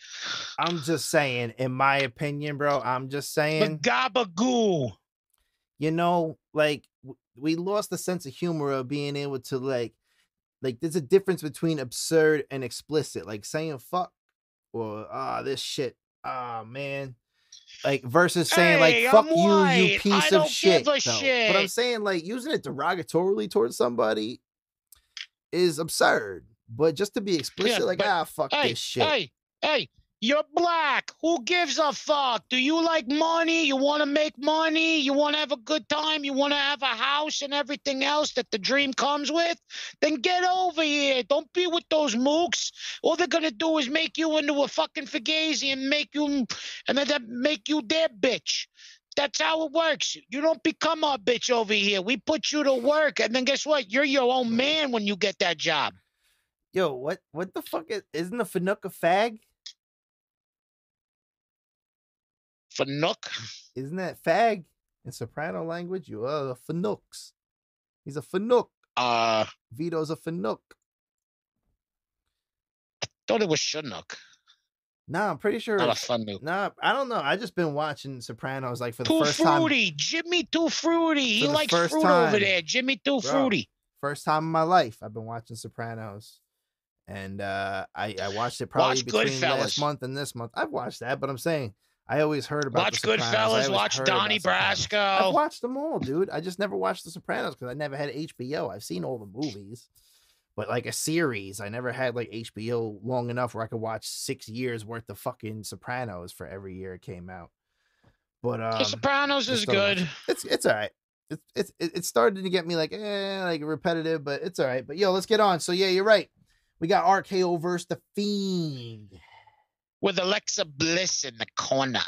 I'm just saying, in my opinion, bro, I'm just saying. The gabagoo. You know, like, we lost the sense of humor of being able to, like, there's a difference between absurd and explicit. Like, saying fuck or, this shit, man. Like, versus saying, like, fuck you piece of shit. But I'm saying, like, using it derogatorily towards somebody is absurd, but just to be explicit, fuck this shit. Hey, you're black. Who gives a fuck? Do you like money? You want to make money? You want to have a good time? You want to have a house and everything else that the dream comes with? Then get over here. Don't be with those mooks. All they're gonna do is make you into a fucking fugazi and then make you their bitch. That's how it works. You don't become our bitch over here. We put you to work, and then guess what? You're your own man when you get that job. Yo, what the fuck isn't a Fanuc a fag? Fanuc? Isn't that fag in soprano language? You are a Fanucs. He's a Fanuc. Vito's a Fanuc. I thought it was Chinook. Nah, I'm pretty sure. Not a Fanuc. Nah, I don't know. I just been watching Sopranos like for the first time. Too fruity. Jimmy Too Fruity. He likes fruit over there. Jimmy Too Fruity. First time in my life I've been watching Sopranos. And I watched it probably between last month and this month. I've watched that, but I'm saying I always heard about Watch Goodfellas, watch Donnie Brasco. I've watched them all, dude. I just never watched The Sopranos because I never had HBO. I've seen all the movies. But like a series, I never had like HBO long enough where I could watch 6 years worth of fucking Sopranos for every year it came out. But The Sopranos is good. It's all right. It started to get me like repetitive, but it's all right. But yo, let's get on. So yeah, you're right. We got RKO versus The Fiend. With Alexa Bliss in the corner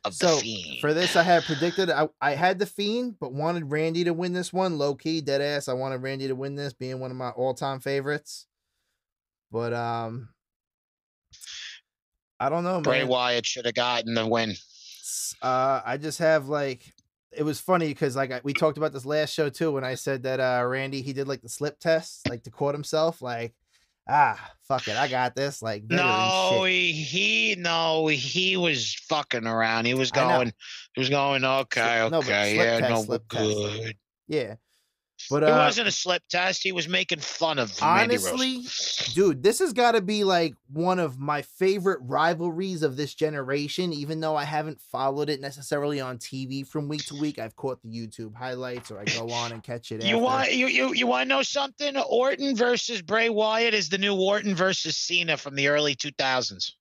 of The Fiend. For this, I had predicted, I had The Fiend, but wanted Randy to win this one. Low key, dead ass. I wanted Randy to win this, being one of my all-time favorites. But, I don't know, man. Bray Wyatt should have gotten the win. I just have like, it was funny because like we talked about this last show too when I said that Randy, he did like the slip test like to quote himself like, fuck it, I got this, like veteran No, shit. he was fucking around. He was I know. going, okay, No, but okay, slip yeah, test, no, we're slip test. good. Yeah. But It wasn't a slip test. He was making fun of Mandy Rose. honestly, dude, this has got to be like one of my favorite rivalries of this generation, even though I haven't followed it necessarily on TV from week to week. I've caught the YouTube highlights or I go on and catch it You after. want to know something? Orton versus Bray Wyatt is the new Orton versus Cena from the early 2000s.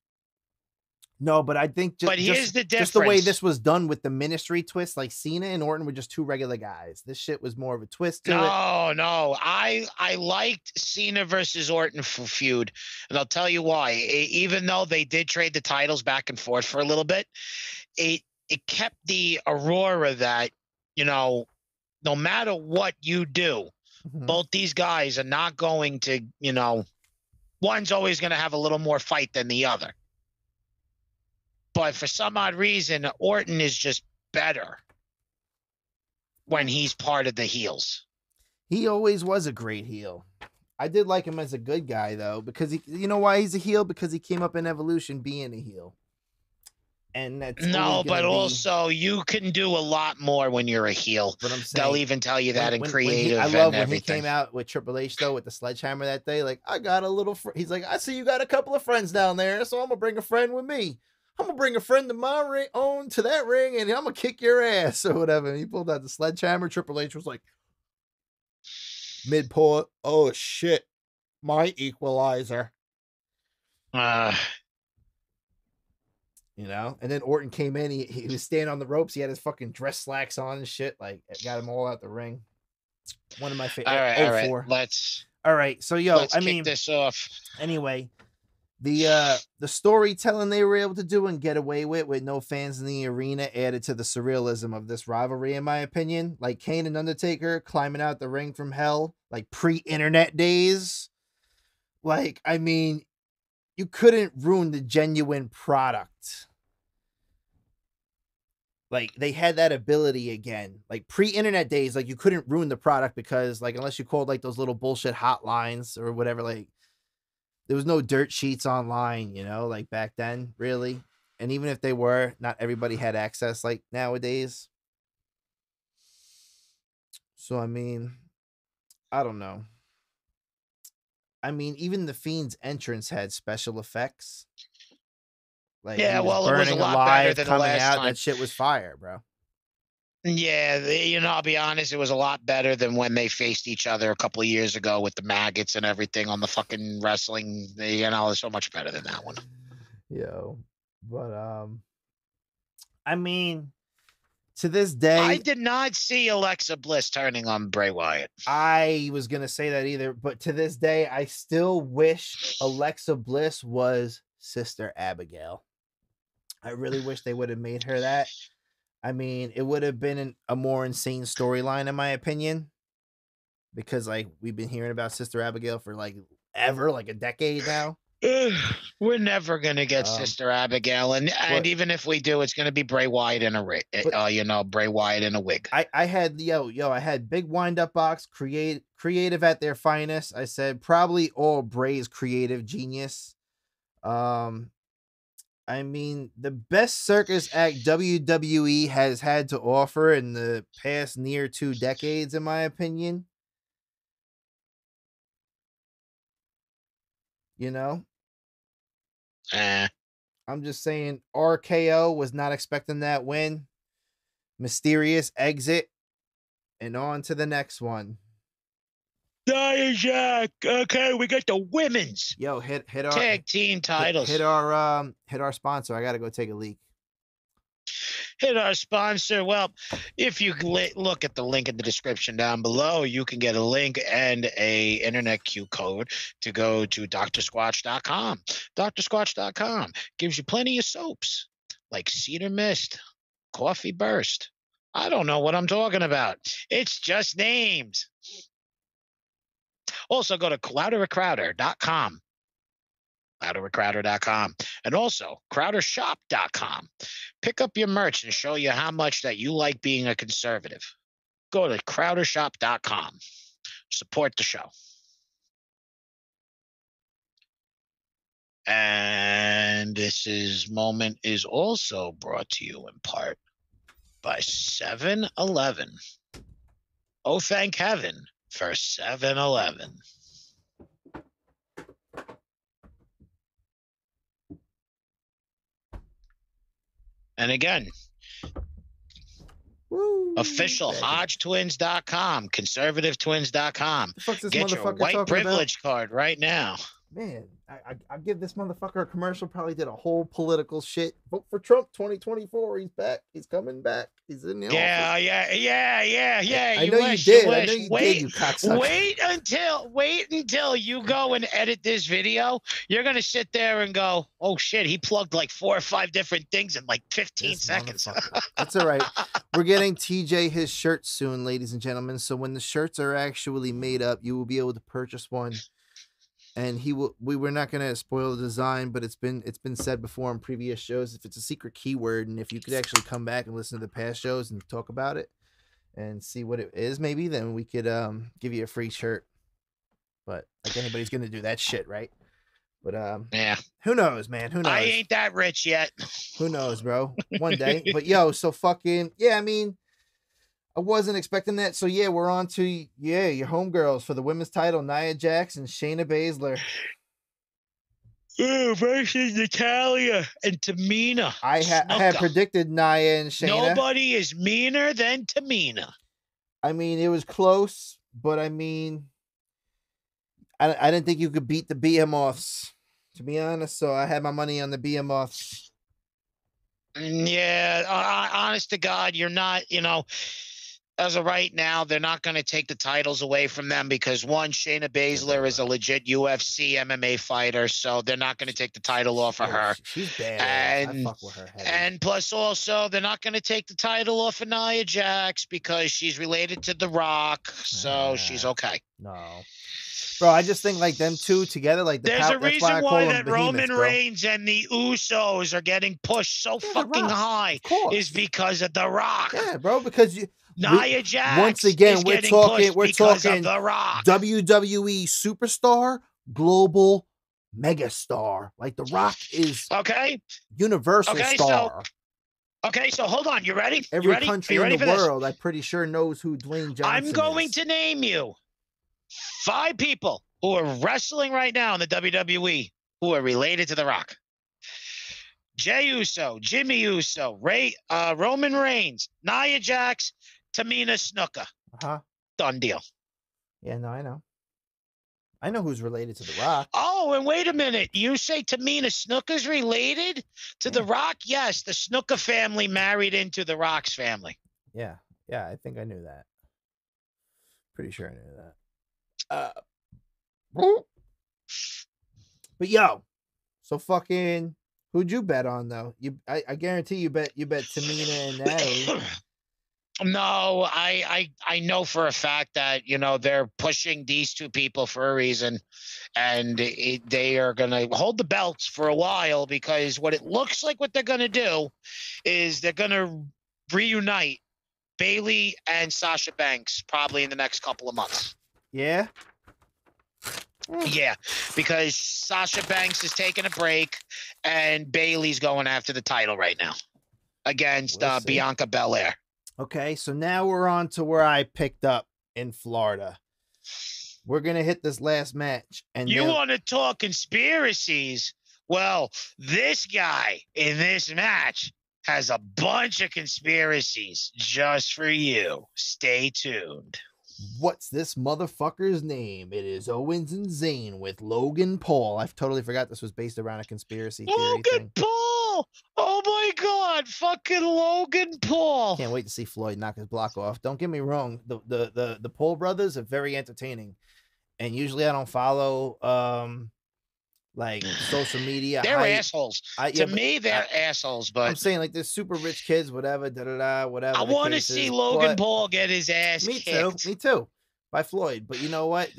No, but I think But here's the just the way difference. this was done with the ministry twist, like Cena and Orton were just two regular guys. This shit was more of a twist to it. No. I liked Cena versus Orton feud, and I'll tell you why. Even though they did trade the titles back and forth for a little bit, it kept the aurora that, you know, no matter what you do, both these guys are not going to, you know, one's always going to have a little more fight than the other. But for some odd reason, Orton is just better when he's part of the heels. He always was a great heel. I did like him as a good guy though, because you know why he's a heel? Because he came up in Evolution being a heel. And that's also you can do a lot more when you're a heel. But I'm saying, they'll even tell you that in creative. I love when everything. he came out with Triple H though with the sledgehammer that day. Like, I got a little. He's like, I see you got a couple of friends down there, so I'm gonna bring a friend with me. I'm gonna bring a friend to my own to that ring, and I'm gonna kick your ass or whatever. And he pulled out the sledgehammer. Triple H was like, mid pull. Oh shit, my equalizer. You know, and then Orton came in. He was standing on the ropes. He had his fucking dress slacks on and shit. Like, it got him all out the ring. One of my favorite. All right. So, let's kick this off. Anyway, the storytelling they were able to do and get away with no fans in the arena added to the surrealism of this rivalry, in my opinion. Like Kane and Undertaker climbing out the ring from hell, like pre-internet days. Like, I mean, you couldn't ruin the genuine product. Like, they had that ability again. Like, pre-internet days, like, you couldn't ruin the product because, like, unless you called, like, those little bullshit hotlines or whatever, like, there was no dirt sheets online, you know, like, back then, really. And even if they were, not everybody had access, like, nowadays. So, I mean, I don't know. I mean, even the Fiend's entrance had special effects. Like, yeah, it was a lot better than the last time. That shit was fire, bro. Yeah, I'll be honest, it was a lot better than when they faced each other a couple of years ago with the maggots and everything on the fucking wrestling. It's so much better than that one. Yo, but I mean, to this day, I did not see Alexa Bliss turning on Bray Wyatt. I was gonna say that either, but to this day, I still wish Alexa Bliss was Sister Abigail. I really wish they would have made her that. I mean, it would have been a more insane storyline, in my opinion, because like we've been hearing about Sister Abigail for like ever, like a decade now. We're never gonna get Sister Abigail, and even if we do, it's gonna be Bray Wyatt in a rig. Bray Wyatt in a wig. I had I had big wind up box, creative at their finest. I said probably all Bray's creative genius. I mean, the best circus act WWE has had to offer in the past near 2 decades, in my opinion. You know? I'm just saying, RKO was not expecting that win. Mysterious exit. And on to the next one. Jack. Okay, we got the women's hit our tag team titles. Hit our sponsor. I gotta go take a leak. Hit our sponsor. Well, if you look at the link in the description down below, you can get a link and a internet Q code to go to drsquatch.com. drsquatch.com gives you plenty of soaps like Cedar Mist, Coffee Burst. I don't know what I'm talking about. It's just names. Also, go to clouderacrowder.com. louderwithcrowder.com, and also crowdershop.com. Pick up your merch and show you how much that you like being a conservative. Go to crowdershop.com. Support the show. And this moment is also brought to you in part by 7-Eleven. Oh, thank heaven for 7-Eleven. And again, Woo, official HodgeTwins.com, conservativetwins.com. Get your white privilege card right now. Man, I give this motherfucker a commercial. Probably did a whole political shit. Vote for Trump 2024. He's back. He's coming back. He's in the office. Yeah. I know you did. I know you did, you cocksucker. Wait until you go and edit this video. You're gonna sit there and go, "Oh shit, he plugged like 4 or 5 different things in like 15 seconds." That's all right. We're getting TJ his shirt soon, ladies and gentlemen. So when the shirts are actually made up, you will be able to purchase one. And we were not going to spoil the design, but it's been said before on previous shows, if it's a secret keyword, and if you could actually come back and listen to the past shows and talk about it and see what it is, maybe then we could give you a free shirt. But like anybody's going to do that shit, right? But yeah, who knows, man? Who knows? I ain't that rich yet. Who knows, bro? One day. But yo, so fucking yeah, I mean, I wasn't expecting that. So yeah, we're on to your homegirls for the women's title, Nia Jax and Shayna Baszler. Versus Natalya and Tamina. I had predicted Nia and Shayna. Nobody is meaner than Tamina. I mean, it was close, but I mean, I didn't think you could beat the Behemoths, to be honest. So I had my money on the Behemoths. Yeah, honest to God, you're not, as of right now, they're not going to take the titles away from them because, one, Shayna Baszler is a legit UFC MMA fighter, so they're not going to take the title off of her. She's bad. And, I fuck with her heavy. And plus also, they're not going to take the title off of Nia Jax because she's related to The Rock, so she's okay. No. Bro, I just think like them two together, like there's a reason why that Roman Reigns and the Usos are getting pushed so fucking high is because of The Rock. Yeah, bro, because Nia Jax once again we're talking The Rock. WWE superstar, global megastar. Like The Rock is universal star. So hold on, you ready? Every country in the world, I'm pretty sure knows who Dwayne Johnson I'm going to name you 5 people who are wrestling right now in the WWE who are related to The Rock. Jey Uso, Jimmy Uso, Roman Reigns, Nia Jax, Tamina Snuka. Done deal. Yeah, no, I know. I know who's related to The Rock. Oh, and wait a minute. You say Tamina Snuka's related to The Rock? Yes, the Snuka family married into The Rock's family. Yeah, I think I knew that. Pretty sure I knew that. But yo, so fucking who'd you bet on though? I guarantee you bet Tamina and Natalie. No, I know for a fact that they're pushing these 2 people for a reason, and they are gonna hold the belts for a while because what it looks like what they're gonna do is they're gonna reunite Bayley and Sasha Banks probably in the next couple of months. Yeah. Yeah, because Sasha Banks is taking a break and Bayley's going after the title right now against Bianca Belair. Okay, so now we're on to where I picked up in Florida. We're going to hit this last match. And you want to talk conspiracies? Well, this guy in this match has a bunch of conspiracies just for you. Stay tuned. What's this motherfucker's name? It is Owens and Zayn with Logan Paul. I totally forgot this was based around a conspiracy theory Logan Paul! Oh my God, fucking Logan Paul! Can't wait to see Floyd knock his block off. Don't get me wrong, the Paul brothers are very entertaining, and usually I don't follow like social media. They're assholes. To me, they're assholes. But I'm saying like they're super rich kids, whatever, whatever. I want to see Logan Paul get his ass kicked. Me too. by Floyd. But you know what?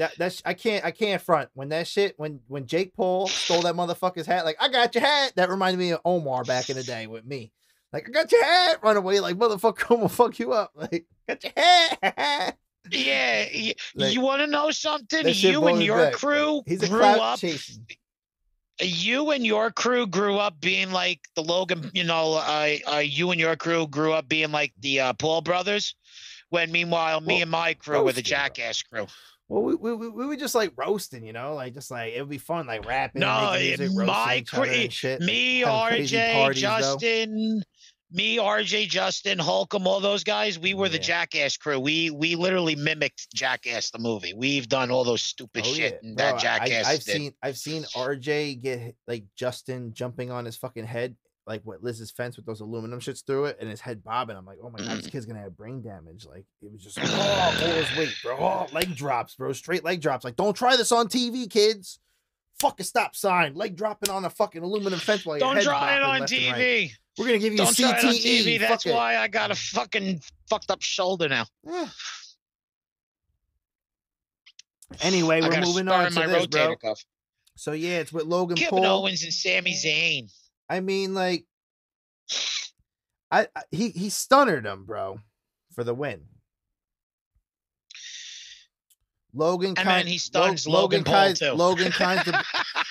I can't front when that shit when Jake Paul stole that motherfucker's hat. Like, I got your hat. That reminded me of Omar back in the day with me. Like, I got your hat. Run away like motherfucker. I'm gonna fuck you up. Like, got your hat. Yeah, Like, you want to know something? that shit You brought and me your back. crew He's a grew clout up. chasing. You and your crew grew up being like the Logan. You and your crew grew up being like the Paul brothers. When meanwhile, me and my crew were the Jackass crew. Well, we were just like roasting, you know, like just like it would be fun, like rapping, No, making music, roasting my each other crew, and shit. me, like, crazy RJ, parties, Justin, me, RJ, Justin, Holcomb, all those guys. We were the Yeah. Jackass crew. We literally mimicked Jackass the movie. We've done all those stupid shit Yeah. and Bro, that Jackass I've seen RJ get like Justin jumping on his fucking head, like what Liz's fence with those aluminum shits through it, and his head bobbing. I'm like, oh my god, this kid's gonna have brain damage. Like, it was just like, all his weight, bro. Oh, leg drops, bro. Straight leg drops. Like, don't try this on TV, kids. Fucking stop sign. Leg dropping on a fucking aluminum fence while your Don't head's try it bopping on left and right. TV. We're gonna give you Don't try it on CTE. TV. That's Fuck it. why I got a fucking fucked up shoulder now. Yeah. Anyway, I we're got a moving spur on in to my this, bro. rotator cuff. So yeah, it's with Logan Kevin Paul. Owens and Sami Zayn. I mean, like, he stunnered him, bro, for the win. Logan And then he stuns Logan Paul too. Logan kind of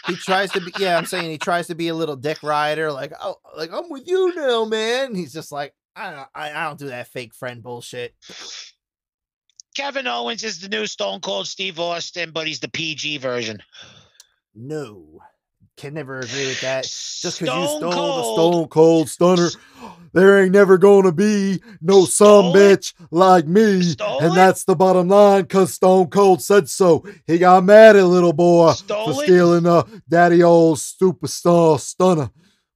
he tries to be, yeah, I'm saying he tries to be a little dick rider, like, oh, like, I'm with you now, man. He's just like, I don't do that fake friend bullshit. Kevin Owens is the new Stone Cold Steve Austin, but he's the PG version. No, can never agree with that. Just because you Stone stole the Cold. Stone Cold Stunner, there ain't never gonna be no some Stole it? bitch like me. Stole And it? that's the bottom line, because Stone Cold said so. He got mad at little boy Stole for it? stealing daddy old superstar stunner.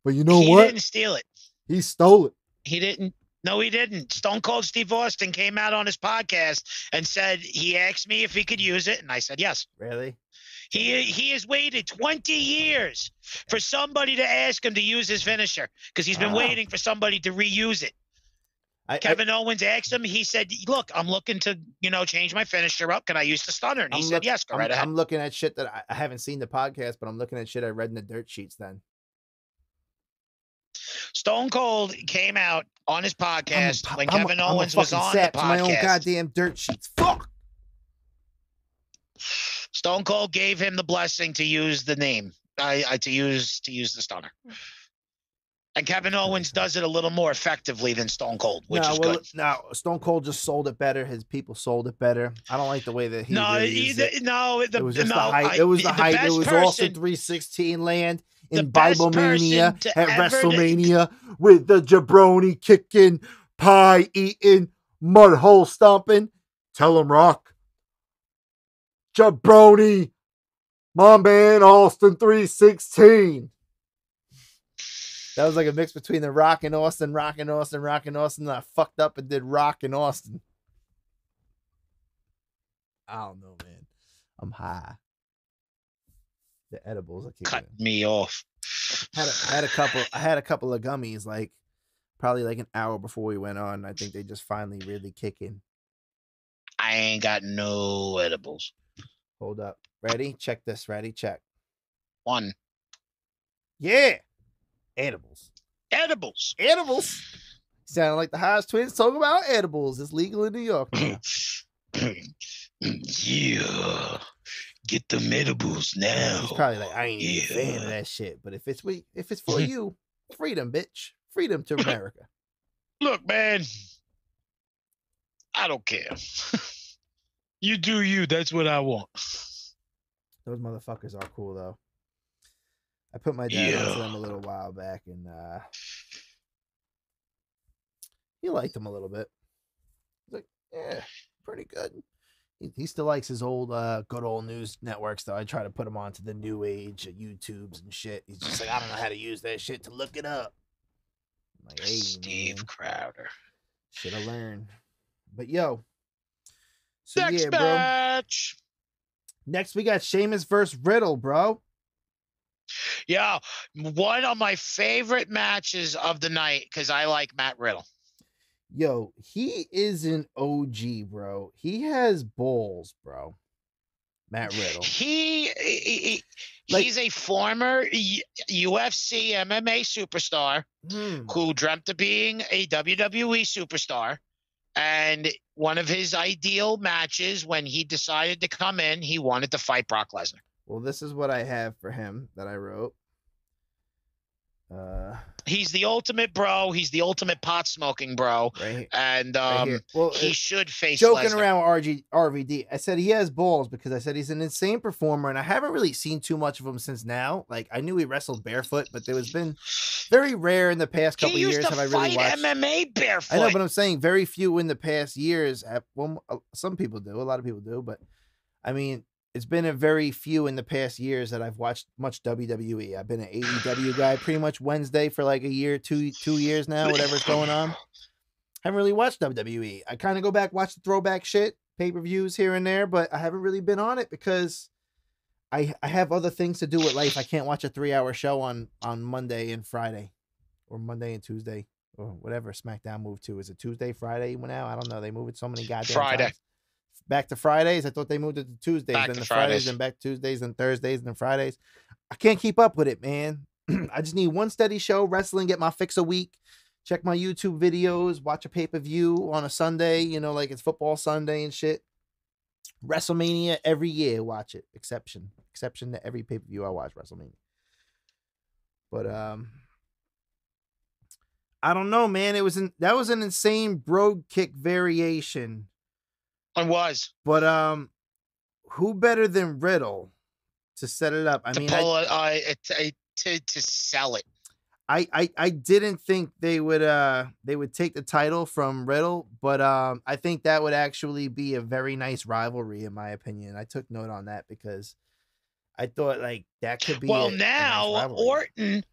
But you know He what? didn't steal it. He stole it. He didn't. No, he didn't. Stone Cold Steve Austin came out on his podcast and said he asked me if he could use it, and I said yes. Really? He has waited 20 years for somebody to ask him to use his finisher because he's been waiting for somebody to reuse it. Kevin Owens asked him. He said, "Look, I'm looking to change my finisher up. Can I use the stunner?" And he said, "Yes, go right ahead." I'm looking at shit that I haven't seen the podcast, but I'm looking at shit I read in the dirt sheets then. Stone Cold came out on his podcast when Kevin I'm Owens was on the sap to my own podcast. goddamn dirt sheets. Fuck. Stone Cold gave him the blessing to use the name, to use the stunner. And Kevin Owens does it a little more effectively than Stone Cold, which is good. No, Stone Cold just sold it better. His people sold it better. I don't like the way that he used it. It was just the hype. It was the hype. It was Austin 316 land in Bible Mania at WrestleMania with the jabroni kicking, pie eating, mud hole stomping. Tell him, Rock. Jabroni, my man, Austin 316. That was like a mix between the Rock and Austin, Rock and Austin, Rock and Austin. And I fucked up and did Rock and Austin. I don't know, man. I'm high. The edibles are kicking Cut me off. I had a couple of gummies, like probably like an hour before we went on. I think they just finally really kick in. I ain't got no edibles. Hold up. Ready? Check this. Ready? Check. One. Yeah. Edibles. Edibles. Edibles. Sound like the Haas twins talking about edibles. It's legal in New York now. Yeah. Get them edibles now. He's probably like, I ain't even a fan of that shit. But if it's for you, freedom, bitch. Freedom to America. Look, man. I don't care. You do you. That's what I want. Those motherfuckers are cool though. I put my dad onto them a little while back, and he liked them a little bit. He's like, yeah, pretty good. He still likes his old good old news networks though. I try to put him onto the new age YouTubes and shit. He's just like, I don't know how to use that shit to look it up. I'm like, hey, Steve man, Crowder. should have learned. But yo, so Next yeah, bro. match. Next we got Sheamus versus Riddle, bro. Yeah, one of my favorite matches of the night because I like Matt Riddle. Yo, he is an OG, bro. He has balls, bro. Matt Riddle. He's a former UFC MMA superstar who dreamt of being a WWE superstar. And one of his ideal matches when he decided to come in, he wanted to fight Brock Lesnar. Well, this is what I have for him that I wrote. He's the ultimate bro. He's the ultimate pot smoking bro. Right, and right well, he should face joking Lesnar. around with RVD. I said he has balls because I said he's an insane performer, and I haven't really seen too much of him since now. Like, I knew he wrestled barefoot, but there has been very rare in the past couple years have I really watched MMA barefoot. I know, but I'm saying very few in the past years. Well, some people do, a lot of people do, but I mean, it's been a very few in the past years that I've watched much WWE. I've been an AEW guy pretty much Wednesday for like a year, two years now, whatever's going on. Haven't really watched WWE. I kind of go back, watch the throwback shit, pay-per-views here and there, but I haven't really been on it because I have other things to do with life. I can't watch a 3-hour show on Monday and Friday, or Monday and Tuesday, or whatever SmackDown moved to. Is it Tuesday, Friday went out? I don't know. They moved it so many goddamn Friday. times. Back to Fridays. I thought they moved it to Tuesdays, Back then to the Fridays, then back to Tuesdays, then Thursdays, and then Fridays. I can't keep up with it, man. I just need one steady show, wrestling, get my fix a week, check my YouTube videos, watch a pay-per-view on a Sunday, you know, like it's football Sunday and shit. Wrestlemania every year, watch it. Exception to every pay-per-view I watch Wrestlemania. But I don't know, man. That was an insane brogue kick variation. It was. But who better than Riddle to set it up? To sell it. I didn't think they would take the title from Riddle, but I think that would actually be a very nice rivalry in my opinion. I took note on that because I thought like that could be now a nice rivalry.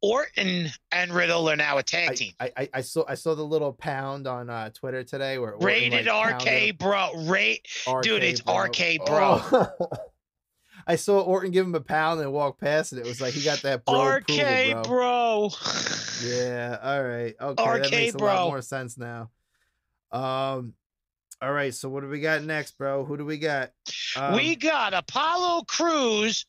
Orton and Riddle are now a tag team. I saw the little pound on Twitter today where Orton, rated like, RK bro. Dude, it's bro. RK bro. Oh. I saw Orton give him a pound and walk past it. It was like he got that bro RK approval, bro. Yeah, all right. Okay, RK that makes a bro. lot more sense now. All right, so what do we got next, bro? Who do we got? We got Apollo Crews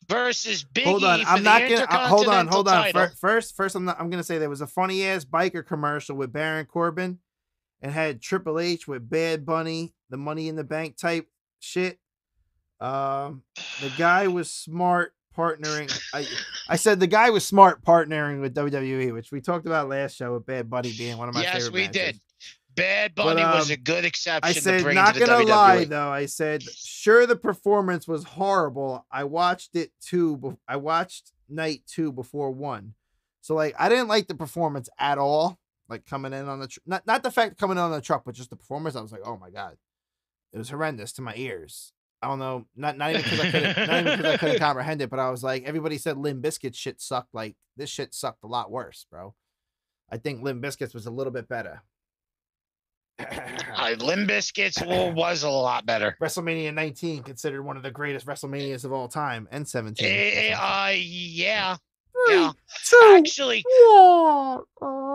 versus Big Hold on, E for I'm the not gonna Intercontinental hold on. title. First, I'm gonna say there was a funny ass biker commercial with Baron Corbin, and had Triple H with Bad Bunny, the Money in the Bank type shit. The guy was smart partnering. I said the guy was smart partnering with WWE, which we talked about last show with Bad Bunny being one of my favorite. Yes, we matches. did. Bad Bunny was a good exception. I said, to bring not to the gonna WWE. lie though. I said, sure, the performance was horrible. I watched it too. I watched night 2 before 1, so like I didn't like the performance at all. Like coming in on the not the fact coming in on the truck, but just the performance. I was like, oh my god, it was horrendous to my ears. I don't know, not even because I couldn't comprehend it, but I was like, everybody said Limp Bizkit shit sucked. Like this shit sucked a lot worse, bro. I think Limp Bizkit's was a little bit better. Limp Bizkit was a lot better. WrestleMania 19 considered one of the greatest WrestleManias of all time, and 17. Yeah. 3, Yeah. 2,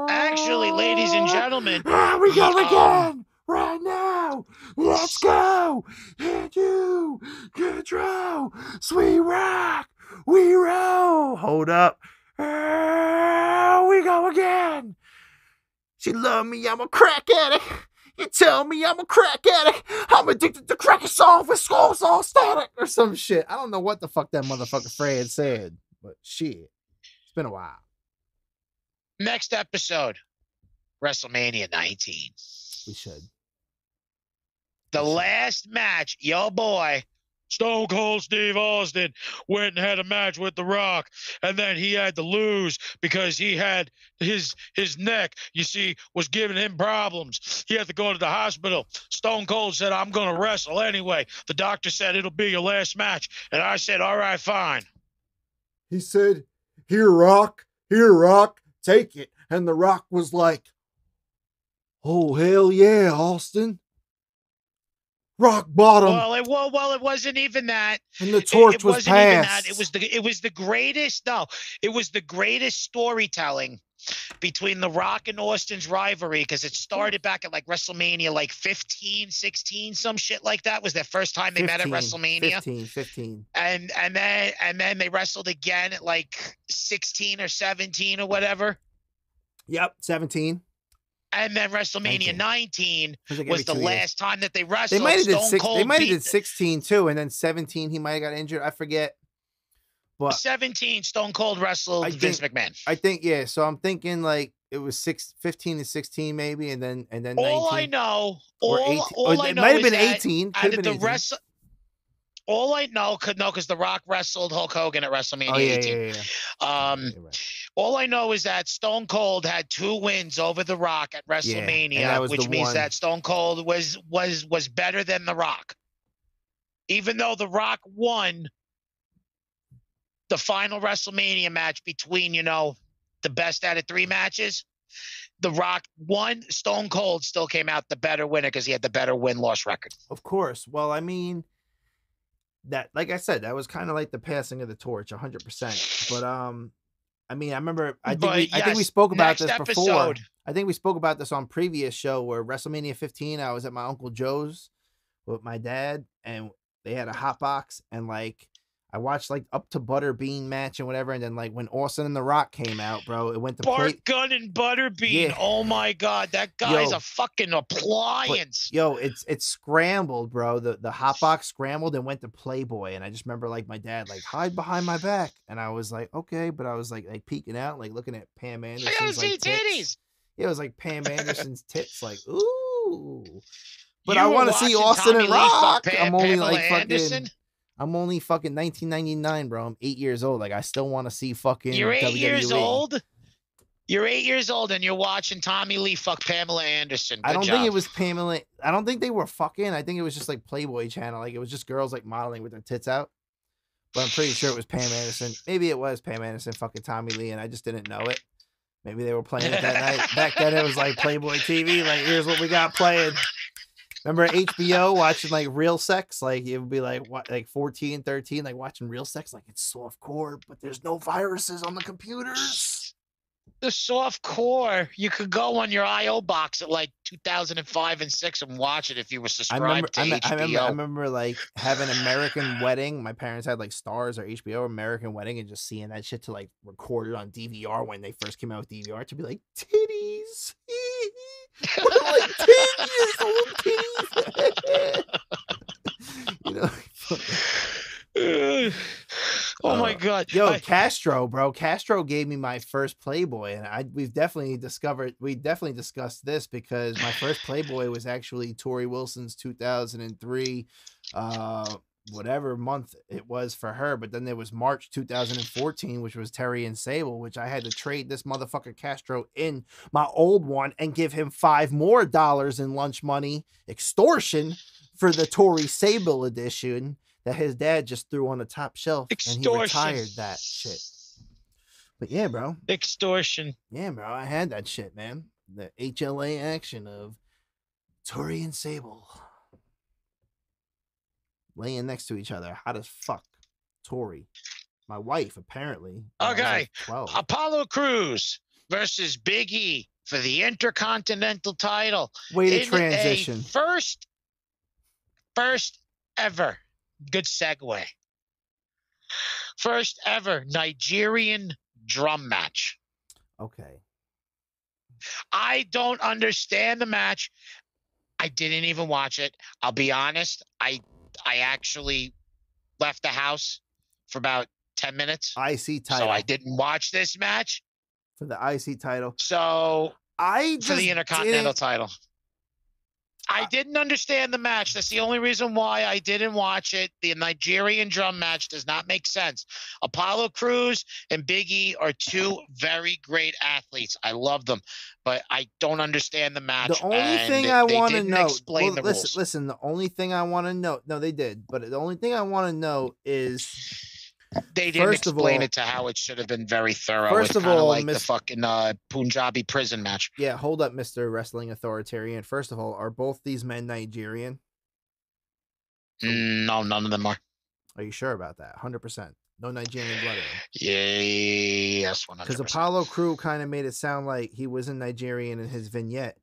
Actually, ladies and gentlemen, here we go again. Right now, let's go. Hit you, control, sweet rock, we roll. Hold up, here we go again. She love me, I'm a crack addict. You tell me I'm a crack addict. I'm addicted to cracking songs with skulls all static or some shit. I don't know what the fuck that motherfucker Fred said, but shit, it's been a while. Next episode, WrestleMania 19. We should. The last match, yo boy, Stone Cold Steve Austin went and had a match with The Rock, and then he had to lose because he had his neck, you see, was giving him problems. He had to go to the hospital. Stone Cold said, I'm going to wrestle anyway. The doctor said, it'll be your last match. And I said, all right, fine. He said, here, Rock, take it. And The Rock was like, oh, hell yeah, Austin. Rock bottom. Well, it wasn't even that. And the torch it was wasn't even passed. that. It was the greatest. No, it was the greatest storytelling between The Rock and Austin's rivalry, because it started back at like WrestleMania, like 15, 16, some shit like that. Was their first time they met at WrestleMania. 15. And then they wrestled again at like 16 or 17 or whatever. Yep, 17. And then WrestleMania 19 like was the last time that they wrestled. They might have did Stone Cold They might have did 16 too, and then 17 he might have got injured. I forget. But 17 Stone Cold wrestled Vince McMahon. I think So I'm thinking like it was 15 to 16 maybe, and then 19. All I know, it might have been 18. Could have been 18. All I know, because The Rock wrestled Hulk Hogan at WrestleMania 18. Right. All I know is that Stone Cold had 2 wins over The Rock at WrestleMania, which means that Stone Cold was better than The Rock. Even though The Rock won the final WrestleMania match between, the best out of 3 matches, The Rock won. Stone Cold still came out the better winner because he had the better win-loss record. Of course. Well, I mean, that, like I said, that was kind of like the passing of the torch, 100%. But I mean, I remember. I think we spoke about this before. I think we spoke about this on previous show where WrestleMania 15. I was at my Uncle Joe's with my dad, and they had a hot box, and like I watched like up to Butterbean match and whatever, and then like when Austin and The Rock came out, bro, it went to Bart Gunn and Butterbean. Yeah. Oh my God, that guy's a fucking appliance. It's scrambled, bro. The hot box scrambled and went to Playboy, and I just remember like my dad like hide behind my back, and I was like okay, but I was like peeking out, like looking at Pam Anderson's. I gotta see titties. Yeah, it was like Pam Anderson's tits, like ooh. But I want to see Austin and Rock. I'm only like fucking. I'm only fucking 1999, bro. I'm 8 years old. Like I still want to see fucking. You're 8 WWE. years old. You're 8 years old, and you're watching Tommy Lee fuck Pamela Anderson. Good I don't job. think it was Pamela. I don't think they were fucking. I think it was just like Playboy Channel. Like it was just girls like modeling with their tits out. But I'm pretty sure it was Pam Anderson. Maybe it was Pam Anderson fucking Tommy Lee, and I just didn't know it. Maybe they were playing it that night. Back then, it was like Playboy TV. Like here's what we got playing. Remember HBO watching like Real Sex? Like it would be like what, like 14, 13, like watching Real Sex. Like it's soft core, but there's no viruses on the computers. The soft core, you could go on your IO box at like 2005 and 6 and watch it if you were subscribed to HBO. I remember like having American Wedding. My parents had like Stars or HBO American Wedding, and just seeing that shit to like record it on DVR when they first came out with DVR to be like titties. What, like 10 years old titties. Oh my God. Yo, Castro, bro. Castro gave me my first Playboy, and we've definitely discussed this because my first Playboy was actually Tori Wilson's 2003 whatever month it was for her, but then there was March 2014, which was Terry and Sable, which I had to trade this motherfucker Castro in my old one and give him $5 more in lunch money extortion for the Tori Sable edition that his dad just threw on the top shelf. And he retired that shit. But yeah, bro. Extortion. Yeah, bro. I had that shit, man. The HLA action of Tori and Sable laying next to each other. Hot as fuck. Tori. My wife, apparently. Okay. Like Apollo Crews versus Big E for the Intercontinental title. Way to transition. First ever. Good segue. First ever Nigerian drum match. Okay. I don't understand the match. I didn't even watch it. I'll be honest. I actually left the house for about 10 minutes. IC title. So I didn't watch this match. For the IC title. So for the Intercontinental title. I didn't understand the match. That's the only reason why I didn't watch it. The Nigerian drum match does not make sense. Apollo Crews and Big E are 2 very great athletes. I love them, but I don't understand the match. The only thing I want to know. Explain the rules. Listen. The only thing I want to know. No, they did. But the only thing I want to know is. They didn't explain it to how it should have been very thorough. First of all, like the fucking Punjabi prison match. Yeah, hold up, Mr. Wrestling Authoritarian. First of all, are both these men Nigerian? No, none of them are. Are you sure about that? 100%. No Nigerian blood in him. Yes, 100%. Because Apollo Crew kind of made it sound like he wasn't Nigerian in his vignette.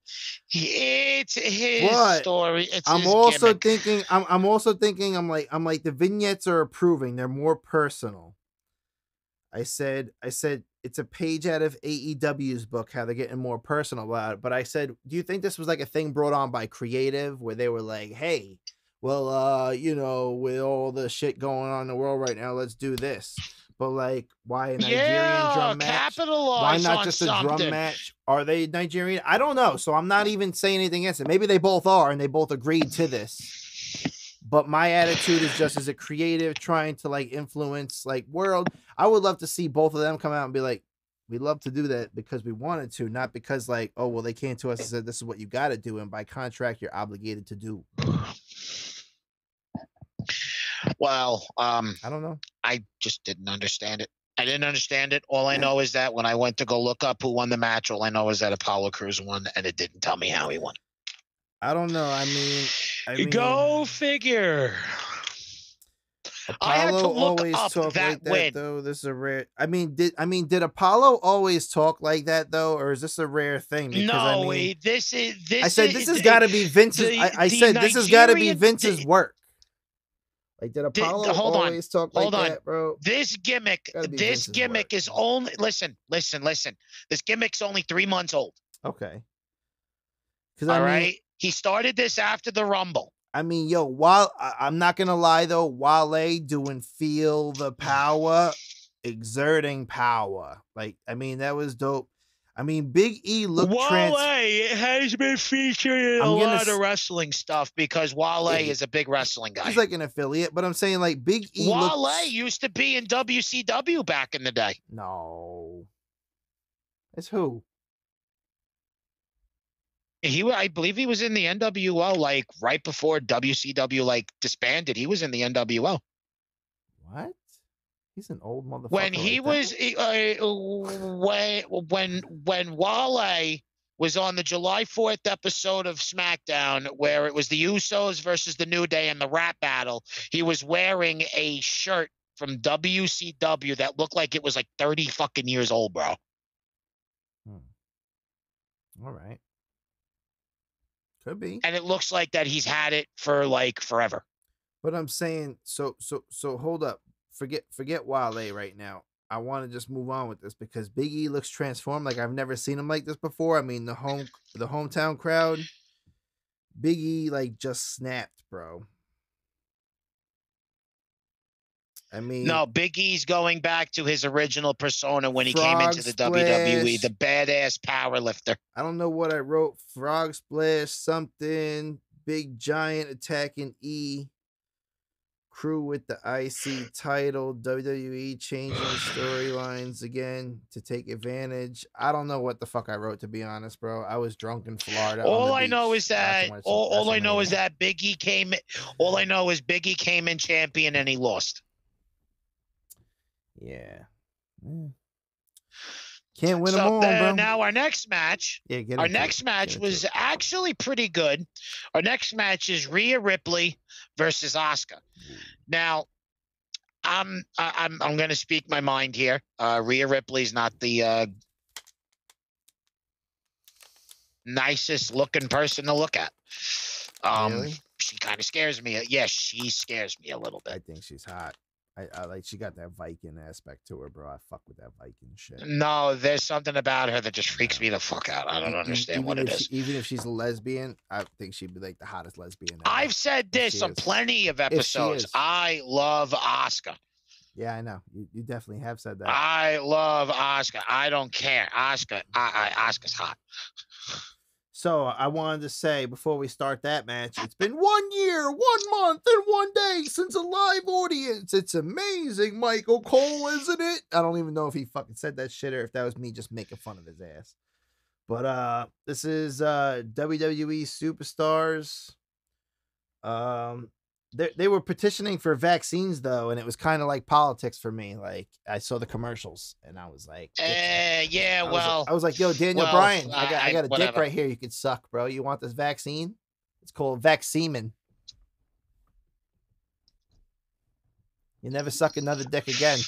It's his story. It's I'm his also gimmick. thinking. I'm also thinking. I'm like the vignettes are improving. They're more personal. I said it's a page out of AEW's book, how they're getting more personal about it. But I said, do you think this was like a thing brought on by creative where they were like, hey, well, you know, with all the shit going on in the world right now, let's do this. But like, why a Nigerian drum match? Capitalize Why not on just a something. drum match? Are they Nigerian? I don't know. So I'm not even saying anything against it. Maybe they both are and they both agreed to this. But my attitude is just as a creative trying to like influence like world. I would love to see both of them come out and be like, we love to do that because we wanted to, not because like, oh, well, they came to us and said, this is what you got to do. And by contract, you're obligated to do. Well, I don't know. I just didn't understand it. I didn't understand it. All I know is that when I went to go look up who won the match, all I know is that Apollo Crews won, and it didn't tell me how he won. I don't know. I mean, go figure. Apollo I had to look always up talk that like that win. though. This is a rare. Did Apollo always talk like that though, or is this a rare thing? Because, No, this. I said this has got to be Vince's. I said this has got to be Vince's work. Like, did Apollo always talk like that, bro? This gimmick is only listen. This gimmick's only 3 months old. Okay. All right. He started this after the Rumble. I mean, yo, while I'm not gonna lie though, Wale doing Feel the Power, exerting power. Like, I mean, that was dope. I mean, Big E looked Wale has been featured in a lot of wrestling stuff because Wale is a big wrestling guy. He's like an affiliate, but I'm saying like Big E. Wale used to be in WCW back in the day. No, it's who? I believe he was in the NWO like right before WCW like disbanded. He was in the NWO. What? He's an old motherfucker. When he was when Wale was on the July 4th episode of SmackDown, where it was the Usos versus the New Day in the rap battle, he was wearing a shirt from WCW that looked like it was like 30 fucking years old, bro. All right. Could be. And it looks like that he's had it for like forever. But I'm saying, so hold up. Forget Wale right now. I want to just move on with this because Big E looks transformed. Like I've never seen him like this before. I mean, the hometown crowd, Big E like just snapped, bro. I mean, no, Big E's going back to his original persona when he came into the WWE, the badass power lifter. I don't know what I wrote. Frog splash, something, big giant attacking E. Crew with the IC title, WWE changing storylines again to take advantage. I don't know what the fuck I wrote, to be honest, bro. I was drunk in Florida. All I know is that all I know is that Big E came. All I know is Big E came in champion and he lost. Yeah. Can't win them all, bro. Now our next match, was actually pretty good. Our next match is Rhea Ripley versus Asuka. Now, I'm going to speak my mind here. Rhea Ripley's not the nicest looking person to look at. Really? She kind of scares me. Yes, she scares me a little bit. I think she's hot. I like she got that Viking aspect to her, bro. I fuck with that Viking shit. No, there's something about her that just freaks me the fuck out. I don't understand what it is. Even if she's a lesbian, I think she'd be like the hottest lesbian ever. I've said this on plenty of episodes. I love Asuka. Yeah, I know. You definitely have said that. I love Asuka. I don't care. Asuka's hot. So I wanted to say before we start that match, it's been 1 year, 1 month, and 1 day since a live audience. It's amazing, Michael Cole, isn't it? I don't even know if he fucking said that shit or if that was me just making fun of his ass. But this is WWE Superstars. They were petitioning for vaccines though, and it was kind of like politics for me. Like I saw the commercials, and I was like, yeah, I was like, yo, Daniel Bryan, I got a dick right here. You could suck, bro. You want this vaccine? It's called Vaccine. You never suck another dick again.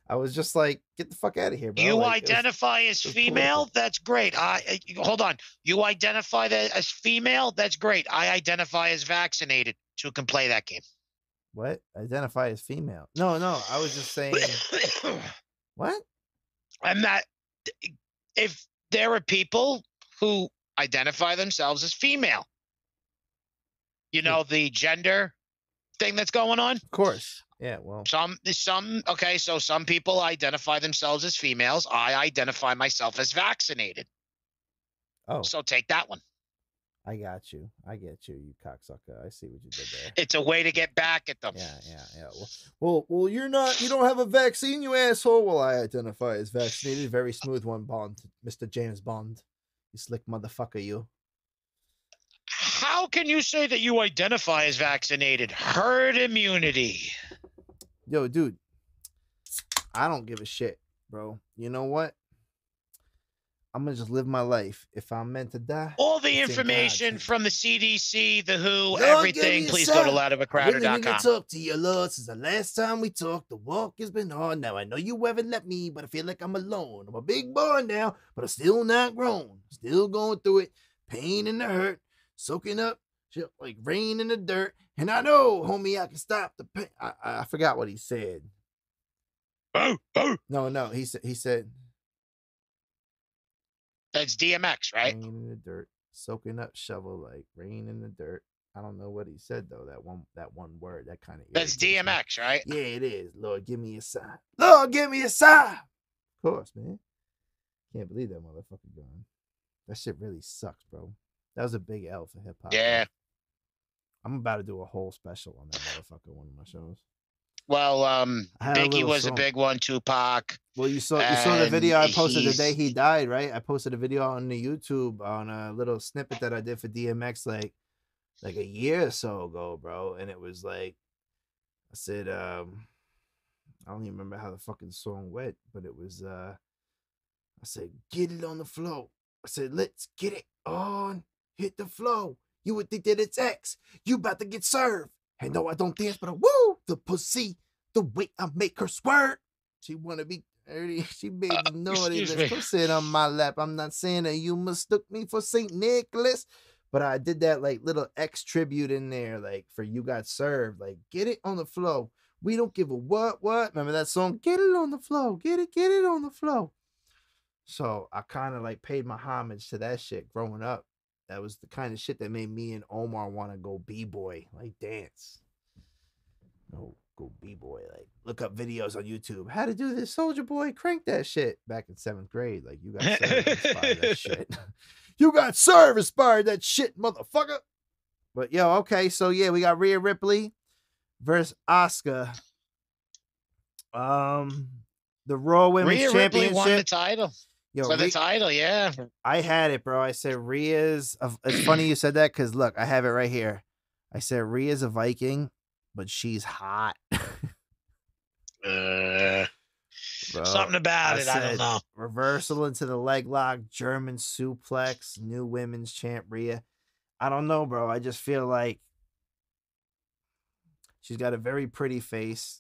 I was just like, get the fuck out of here, bro. You Like, identify as female? That's great. Hold on. You identify that as female? That's great. I identify as vaccinated. Who can play that game? What? Identify as female? No, I was just saying. What? I'm not. If there are people who identify themselves as female, you know, the gender thing that's going on? Of course. Yeah, well. Okay, so some people identify themselves as females. I identify myself as vaccinated. Oh. So take that one. I got you. I get you, you cocksucker. I see what you did there. It's a way to get back at them. Yeah. Well, you don't have a vaccine, you asshole. Well, I identify as vaccinated. Very smooth one, Bond. Mr. James Bond. You slick motherfucker, you. How can you say that you identify as vaccinated? Herd immunity. Yo, dude. I don't give a shit, bro. You know what? I'm going to just live my life. If I'm meant to die. All the information from the CDC, the WHO, everything, please go to louderwithcrowder.com. I really need to talk to you, Lord. Since the last time we talked, the walk has been hard. Now, I know you haven't let me, but I feel like I'm alone. I'm a big boy now, but I'm still not grown. Still going through it. Pain and the hurt. Soaking up shit like rain in the dirt. And I know, homie, I can stop the pain. I forgot what he said. No, he said... That's DMX, right? Rain in the dirt, soaking up shovel like rain in the dirt. I don't know what he said though. That one word, that kind of. That's DMX, right? Yeah, it is. Lord, give me a sign. Lord, give me a sign. Of course, man. Can't believe that motherfucker gone. That shit really sucks, bro. That was a big L for hip hop. Yeah. I'm about to do a whole special on that motherfucker. One of my shows. Well, Biggie was a big one. Tupac. Well, you saw the video I posted the day he died, right? I posted a video on the YouTube on a little snippet that I did for DMX like a year or so ago, bro. And it was like, I said, I don't even remember how the fucking song went, but it was, I said, get it on the floor. I said, let's get it on, hit the flow. You would think that it's X. You about to get served. And no, I don't dance, but I woo the pussy, the way I make her squirt. She wanna be dirty. She made me naughty. Let's sit on my lap. I'm not saying that you mistook me for St. Nicholas, but I did that like little X tribute in there, like for You Got Served. Like, get it on the flow. We don't give a what. Remember that song? Get it on the flow. Get it on the flow. So I kind of like paid my homage to that shit growing up. That was the kind of shit that made me and Omar want to go b-boy, like dance. No, go b-boy, like look up videos on YouTube. How to do this, Soldier Boy, crank that shit. Back in 7th grade, like You Got Served inspired that shit. You Got Served inspired that shit, motherfucker. But yo, okay, so yeah, we got Rhea Ripley versus Asuka. The Raw Women's Rhea Championship. Ripley won the title. Yo, for the title, yeah. I had it, bro. I said Rhea's. It's funny you said that because look, I have it right here. I said Rhea's a Viking, but she's hot. Bro, something about it, I don't know. Reversal into the leg lock, German suplex, new women's champ Rhea. I don't know, bro. I just feel like she's got a very pretty face.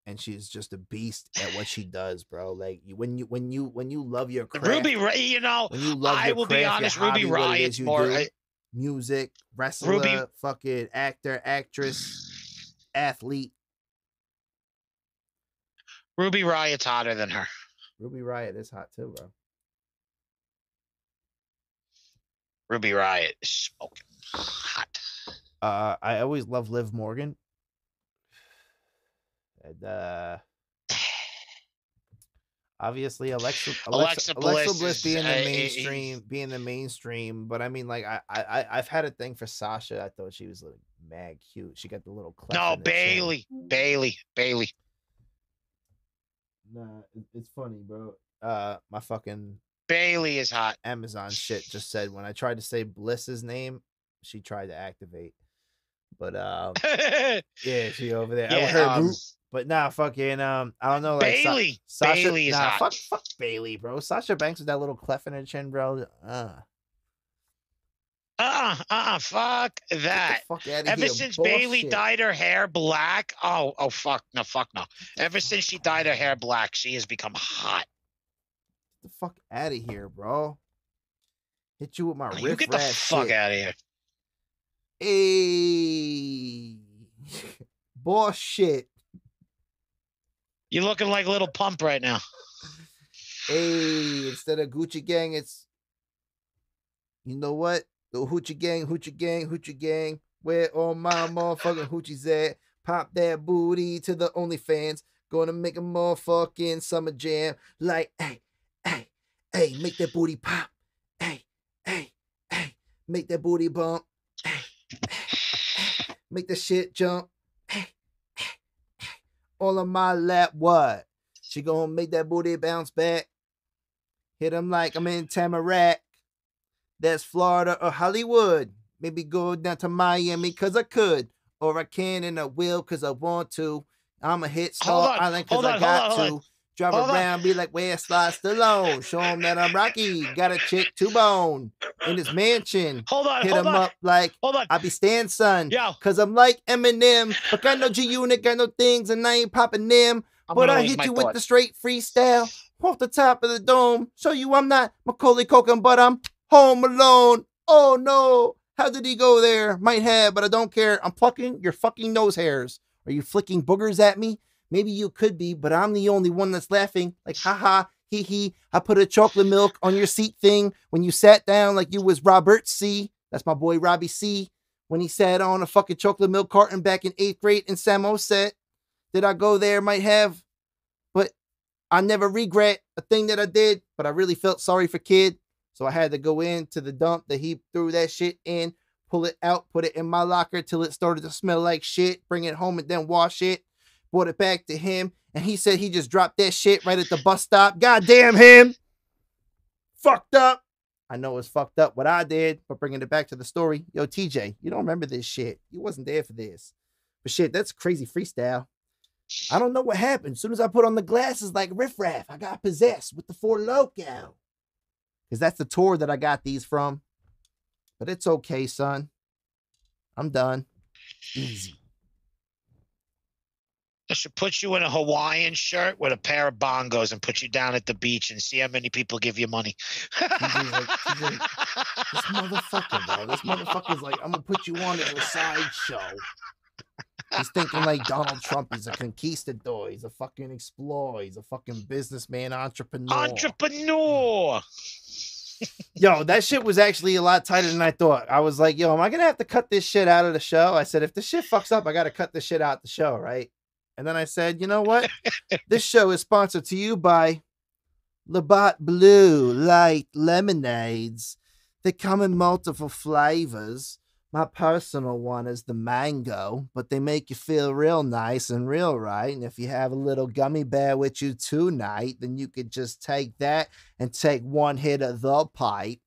And she's just a beast at what she does, bro. Like when you love your craft, Ruby, you know, when you love I will be honest, Ruby Riot's more music, wrestler, fucking actor, actress, athlete. Ruby Riot's hotter than her. Ruby Riot is hot too, bro. Ruby Riot is smoking hot. I always love Liv Morgan. And obviously Alexa Bliss being the mainstream, but I mean, like I've had a thing for Sasha. I thought she was like mad cute. She got the little clef. No, Bailey. Nah, it's funny, bro. My fucking Bailey is hot. Amazon shit just said when I tried to say Bliss's name, she tried to activate. But yeah, she over there. Yeah, I heard group. But nah, fucking I don't know, like Bailey. Sasha, Bailey is hot. Fuck Bailey, bro. Sasha Banks with that little clef in her chin, bro. Fuck that. Fuck out of Ever here. since Bullshit. Bailey dyed her hair black, oh fuck no. Ever since she dyed her hair black, she has become hot. Get the fuck out of here, bro. Hit you with my riff You get the fuck out of here. Hey. Bullshit. You're looking like Little Pump right now. Hey, instead of Gucci Gang, it's, you know what? The Hoochie Gang. Where all my motherfucking hoochies at? Pop that booty to the OnlyFans. Gonna make a motherfucking summer jam. Like, hey, make that booty pop. Hey, make that booty bump. Hey, make that shit jump. All on my lap, what? She gonna make that booty bounce back. Hit him like I'm in Tamarack. That's Florida or Hollywood. Maybe go down to Miami cause I could. Or I can and I will cause I want to. I'm a hit Star Island cause I got to. Drive around, be like, where's Sly Stallone? Show him that I'm Rocky. Got a chick to bone in his mansion. Hit him up like, I be Stan son. Cause I'm like Eminem. But got no G-Unit, got no things, and I ain't popping them. But I hit you with the straight freestyle. Off the top of the dome. Show you I'm not Macaulay Culkin, but I'm home alone. Oh no. How did he go there? Might have, but I don't care. I'm plucking your fucking nose hairs. Are you flicking boogers at me? Maybe you could be, but I'm the only one that's laughing. Like, haha, hee hee. I put a chocolate milk on your seat thing when you sat down like you was Robert C. That's my boy Robbie C. When he sat on a fucking chocolate milk carton back in 8th grade in Samoset. Did I go there? Might have. But I never regret a thing that I did, but I really felt sorry for kid. So I had to go into the dump that he threw that shit in, pull it out, put it in my locker till it started to smell like shit, bring it home and then wash it. Brought it back to him, and he said he just dropped that shit right at the bus stop. God damn him. Fucked up. I know it's fucked up what I did, but bringing it back to the story. Yo, TJ, you don't remember this shit. You wasn't there for this. But shit, that's crazy freestyle. I don't know what happened. As soon as I put on the glasses like Riff Raff, I got possessed with the Four Loko. Because that's the tour that I got these from. But it's okay, son. I'm done. Easy. I should put you in a Hawaiian shirt with a pair of bongos and put you down at the beach and see how many people give you money. This motherfucker, bro. This motherfucker's like, I'm going to put you on as a sideshow. He's thinking like Donald Trump. He's a conquistador. He's a fucking explorer. He's a fucking businessman, entrepreneur. Yo, that shit was actually a lot tighter than I thought. I was like, yo, am I going to have to cut this shit out of the show? I said, if the shit fucks up, I got to cut this shit out the show, right? And then I said, you know what? This show is sponsored to you by Labatt Blue Light Lemonades. They come in multiple flavors. My personal one is the mango, but they make you feel real nice and real right. And if you have a little gummy bear with you tonight, then you could just take that and take one hit of the pipe.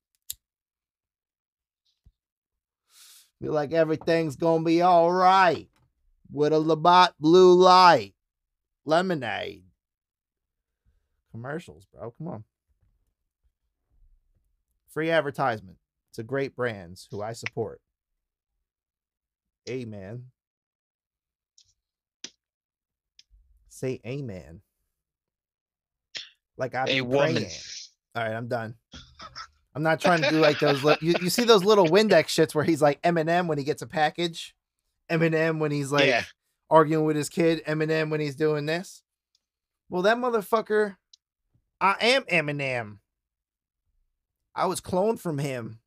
Feel like everything's going to be all right. With a Labatt Blue Light lemonade. Commercials, bro. Come on. Free advertisement to great brands who I support. Amen. Say amen. Like I be praying. All right, I'm done. I'm not trying to do like those. You see those little Windex shits where he's like Eminem when he gets a package? Eminem when he's like arguing with his kid. Eminem when he's doing this. Well, that motherfucker, I am Eminem. I was cloned from him.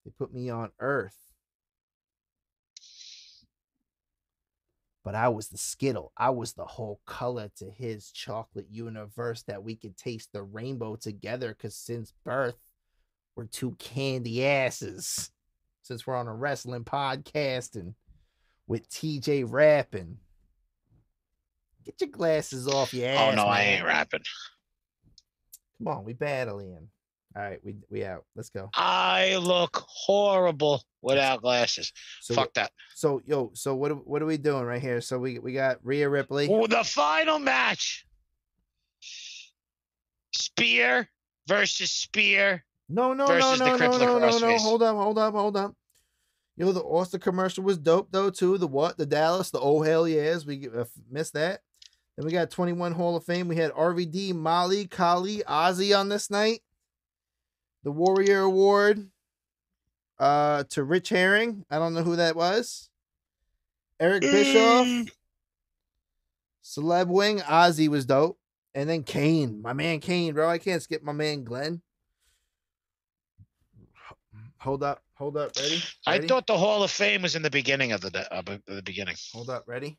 They put me on Earth. But I was the Skittle. I was the whole color to his chocolate universe that we could taste the rainbow together because since birth, we're two candy asses. Since we're on a wrestling podcast and with TJ rapping. Get your glasses off your ass. Oh, no, man. I ain't rapping. Come on, we battling. All right, we out. Let's go. I look horrible without glasses. So, fuck that. So, what are we doing right here? So we got Rhea Ripley. Oh, the final match. Spear versus Spear. No. versus the crippler crossface. Hold up. You know, the Austin commercial was dope though too. The Dallas, the oh hell yes, we missed that. Then we got 21 Hall of Fame. We had RVD, Molly, Kali, Ozzy on this night. The Warrior Award to Rich Herring. I don't know who that was. Eric Bischoff. Celeb Wing. Ozzy was dope. And then Kane. My man Kane, bro. I can't skip my man Glenn. Hold up. Ready? I thought the Hall of Fame was in the beginning of the beginning. Hold up. Ready?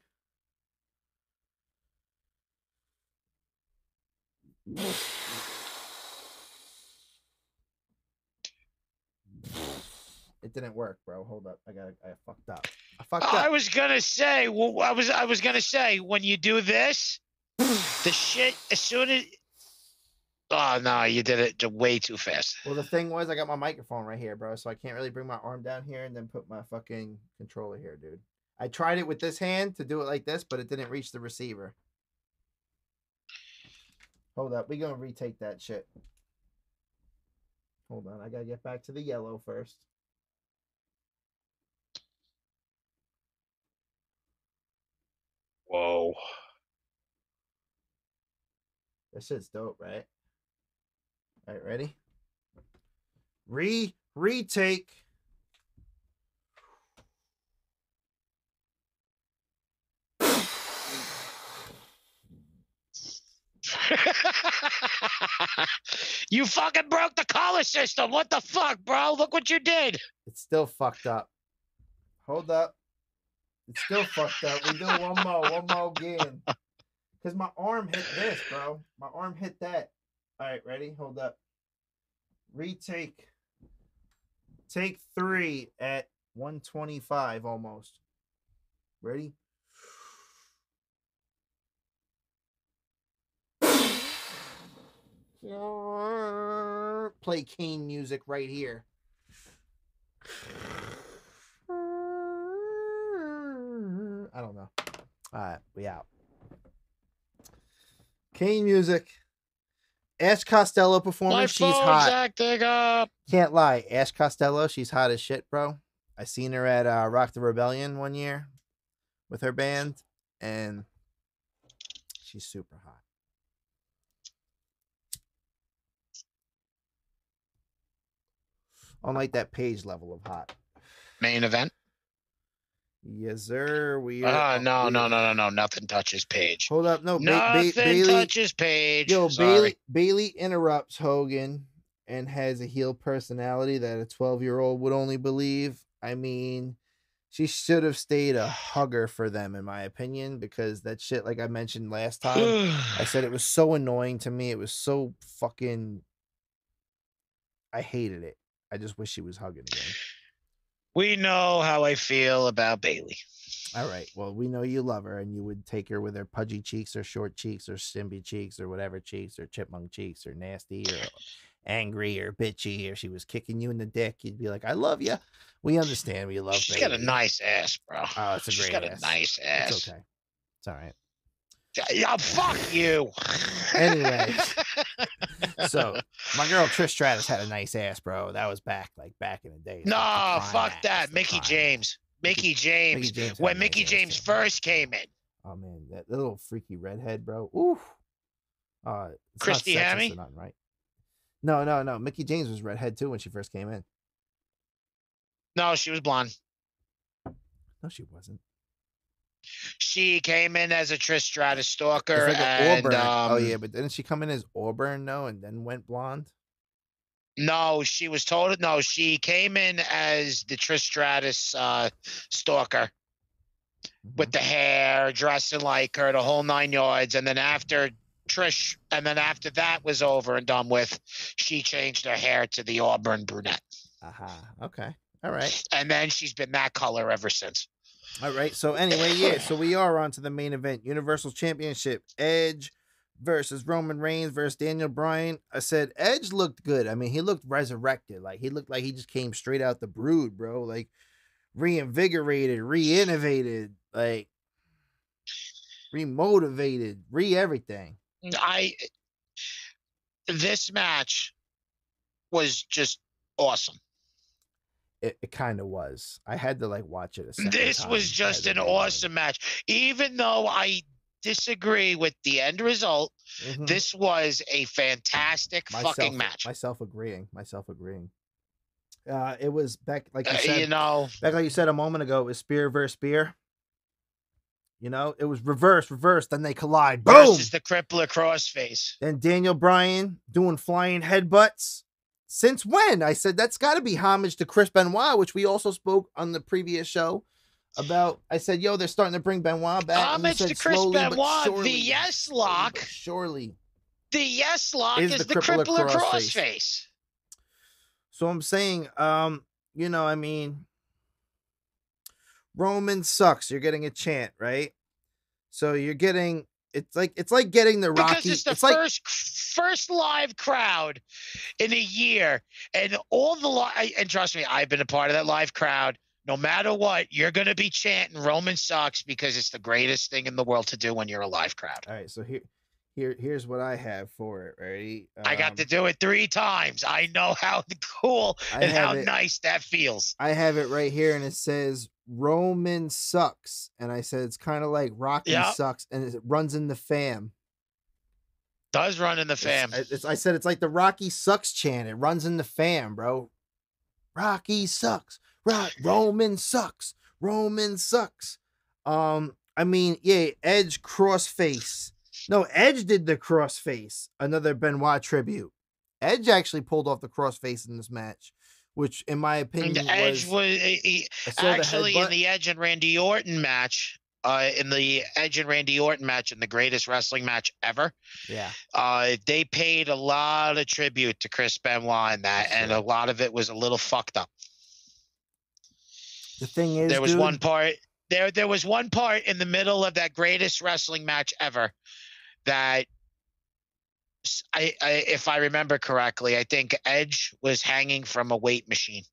It didn't work, bro. Hold up. I fucked up. I was gonna say, I was gonna say, when you do this, the shit as soon as. Oh no, you did it way too fast. Well, the thing was, I got my microphone right here, bro, so I can't really bring my arm down here and then put my fucking controller here, dude. I tried it with this hand to do it like this, but it didn't reach the receiver. Hold up. We're gonna retake that shit. Hold on. I gotta get back to the yellow first. Whoa. That shit's dope, right? All right, ready? Retake. You fucking broke the color system. What the fuck, bro? Look what you did. It's still fucked up. Hold up. It's still fucked up. We do one more again. Because my arm hit this, bro. My arm hit that. All right, ready? Hold up. Retake. Take 3 at 125 almost. Ready? Play Kane music right here. I don't know. All right, we out. Kane music. Ash Costello performance. She's hot. Acting up. Can't lie. Ash Costello, she's hot as shit, bro. I seen her at Rock the Rebellion one year with her band, and she's super hot. On like that Page level of hot. Main event. Yes, sir. We are. No. Nothing touches Page. Hold up. No, nothing Bailey touches Page. Yo, Sorry. Bailey interrupts Hogan and has a heel personality that a 12-year-old would only believe. I mean, she should have stayed a hugger for them, in my opinion, because that shit, like I mentioned last time, I said it was so annoying to me. It was so fucking. I hated it. I just wish she was hugging again. We know how I feel about Bailey. All right. Well, we know you love her, and you would take her with her pudgy cheeks or short cheeks or stimby cheeks or whatever cheeks or chipmunk cheeks or nasty or angry or bitchy, or she was kicking you in the dick. You'd be like, I love you. We understand we love She's Bailey. got a nice ass, bro. Oh, it's a great She's got ass. a nice ass. It's okay. It's all right. Yeah, fuck you. Anyway, so my girl Trish Stratus had a nice ass, bro. That was back in the day. No, fuck that. Mickey James. Mickey James. When Mickey James first came in. Oh man, that little freaky redhead, bro. Ooh. Christy Hammy? Nothing, right? No. Mickey James was redhead too when she first came in. No, she was blonde. No, she wasn't. She came in as a Trish Stratus stalker. It's like and, Auburn. Oh yeah, but didn't she come in as Auburn though, and then went blonde? No, she was told. No, she came in as the Trish Stratus stalker with the hair, dressing like her, the whole 9 yards. And then after that was over and done with, she changed her hair to the Auburn brunette. Okay. All right. And then she's been that color ever since. All right. So anyway, yeah. So we are on to the main event, Universal Championship. Edge versus Roman Reigns versus Daniel Bryan. I said Edge looked good. I mean, he looked resurrected. Like he looked like he just came straight out the brood, bro. Like reinvigorated, re-innovated, like remotivated, re-everything. This match was just awesome. It kind of was. I had to like watch it a second This time. was just an awesome match. Even though I disagree with the end result, this was a fantastic fucking match. Myself agreeing. It was back like you said. Back like you said a moment ago. It was spear versus spear. You know, it was reverse. Then they collide. Boom! Versus the crippler crossface. Then Daniel Bryan doing flying headbutts. Since when? I said that's got to be homage to Chris Benoit, which we also spoke on the previous show about. I said, yo, they're starting to bring Benoit back. Homage to Chris Benoit. The yes lock. Surely. The yes lock is the crippler crossface. So I'm saying, you know, I mean, Roman sucks. You're getting a chant, right? So you're getting. It's like getting the Rocky. Because it's the first live crowd in a year, and all the and trust me, I've been a part of that live crowd. No matter what, you're gonna be chanting Roman sucks because it's the greatest thing in the world to do when you're a live crowd. All right, so here's what I have for it. Ready? I got to do it 3 times. I know how cool and how nice that feels. I have it right here, and it says Roman sucks, and I said it's kind of like Rocky sucks, and it runs in the fam. Does run in the fam. I said it's like the Rocky sucks chant. It runs in the fam, bro. Rocky sucks. Roman sucks. Roman sucks. I mean, yeah, Edge crossface. No, Edge did the crossface. Another Benoit tribute. Edge actually pulled off the crossface in this match, which, in my opinion, Edge was actually in the Edge and Randy Orton match. In the Edge and Randy Orton match, in the greatest wrestling match ever. Yeah. They paid a lot of tribute to Chris Benoit in that, and a lot of it was a little fucked up. The thing is, there was one part in the middle of that greatest wrestling match ever that if I remember correctly, I think Edge was hanging from a weight machine.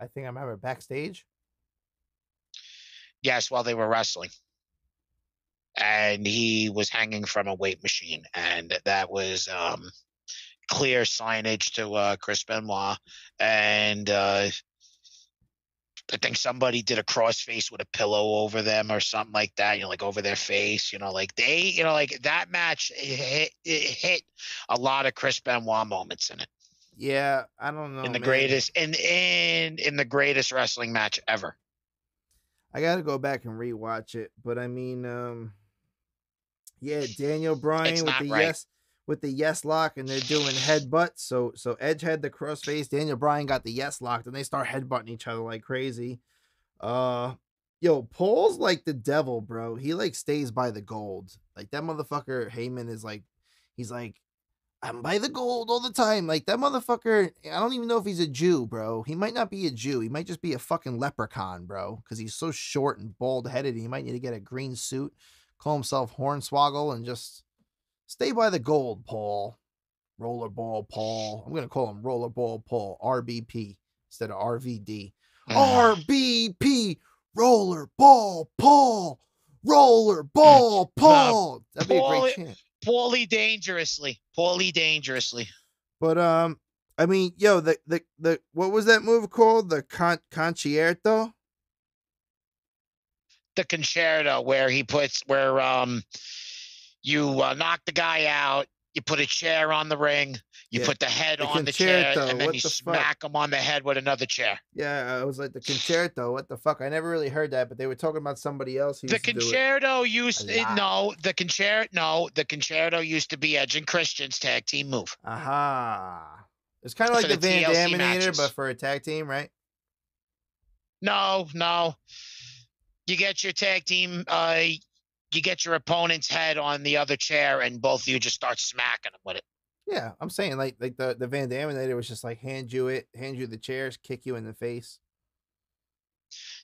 I think I remember backstage. Yes, while they were wrestling. And he was hanging from a weight machine. And that was clear signage to Chris Benoit. And I think somebody did a crossface with a pillow over them or something like that, like over their face. Like that match hit a lot of Chris Benoit moments in it. Yeah, I don't know. In the greatest in the greatest wrestling match ever. I got to go back and rewatch it, but I mean, yeah, Daniel Bryan with the yes lock, and they're doing headbutts. So Edge had the crossface, Daniel Bryan got the yes lock, and they start headbutting each other like crazy. Yo, Paul's like the devil, bro. He like stays by the gold. Like that motherfucker Heyman is like, he's like, I'm by the gold all the time. Like that motherfucker, I don't even know if he's a Jew, bro. He might not be a Jew. He might just be a fucking leprechaun, bro. Because he's so short and bald headed. He might need to get a green suit, call himself Hornswoggle, and just stay by the gold, Paul. Rollerball Paul. I'm gonna call him Rollerball Paul. RBP instead of RVD. RBP. Rollerball Paul. Rollerball Paul. That'd be a great chant. Paulie dangerously. But I mean, yo, the what was that move called? The concerto? The concerto, where you knock the guy out, you put a chair on the ring, you put the head on the chair, and then you smack him on the head with another chair. Yeah, I was like, the concerto. What the fuck? I never really heard that, but they were talking about somebody else. The concerto used the concerto used to be Edge and Christian's tag team move. Aha. It's kind of like the Van Daminator, but for a tag team, right? No. You get your tag team. You get your opponent's head on the other chair, and both of you just start smacking them with it. Yeah, I'm saying like the Van Daminator was just like hand you the chairs, kick you in the face.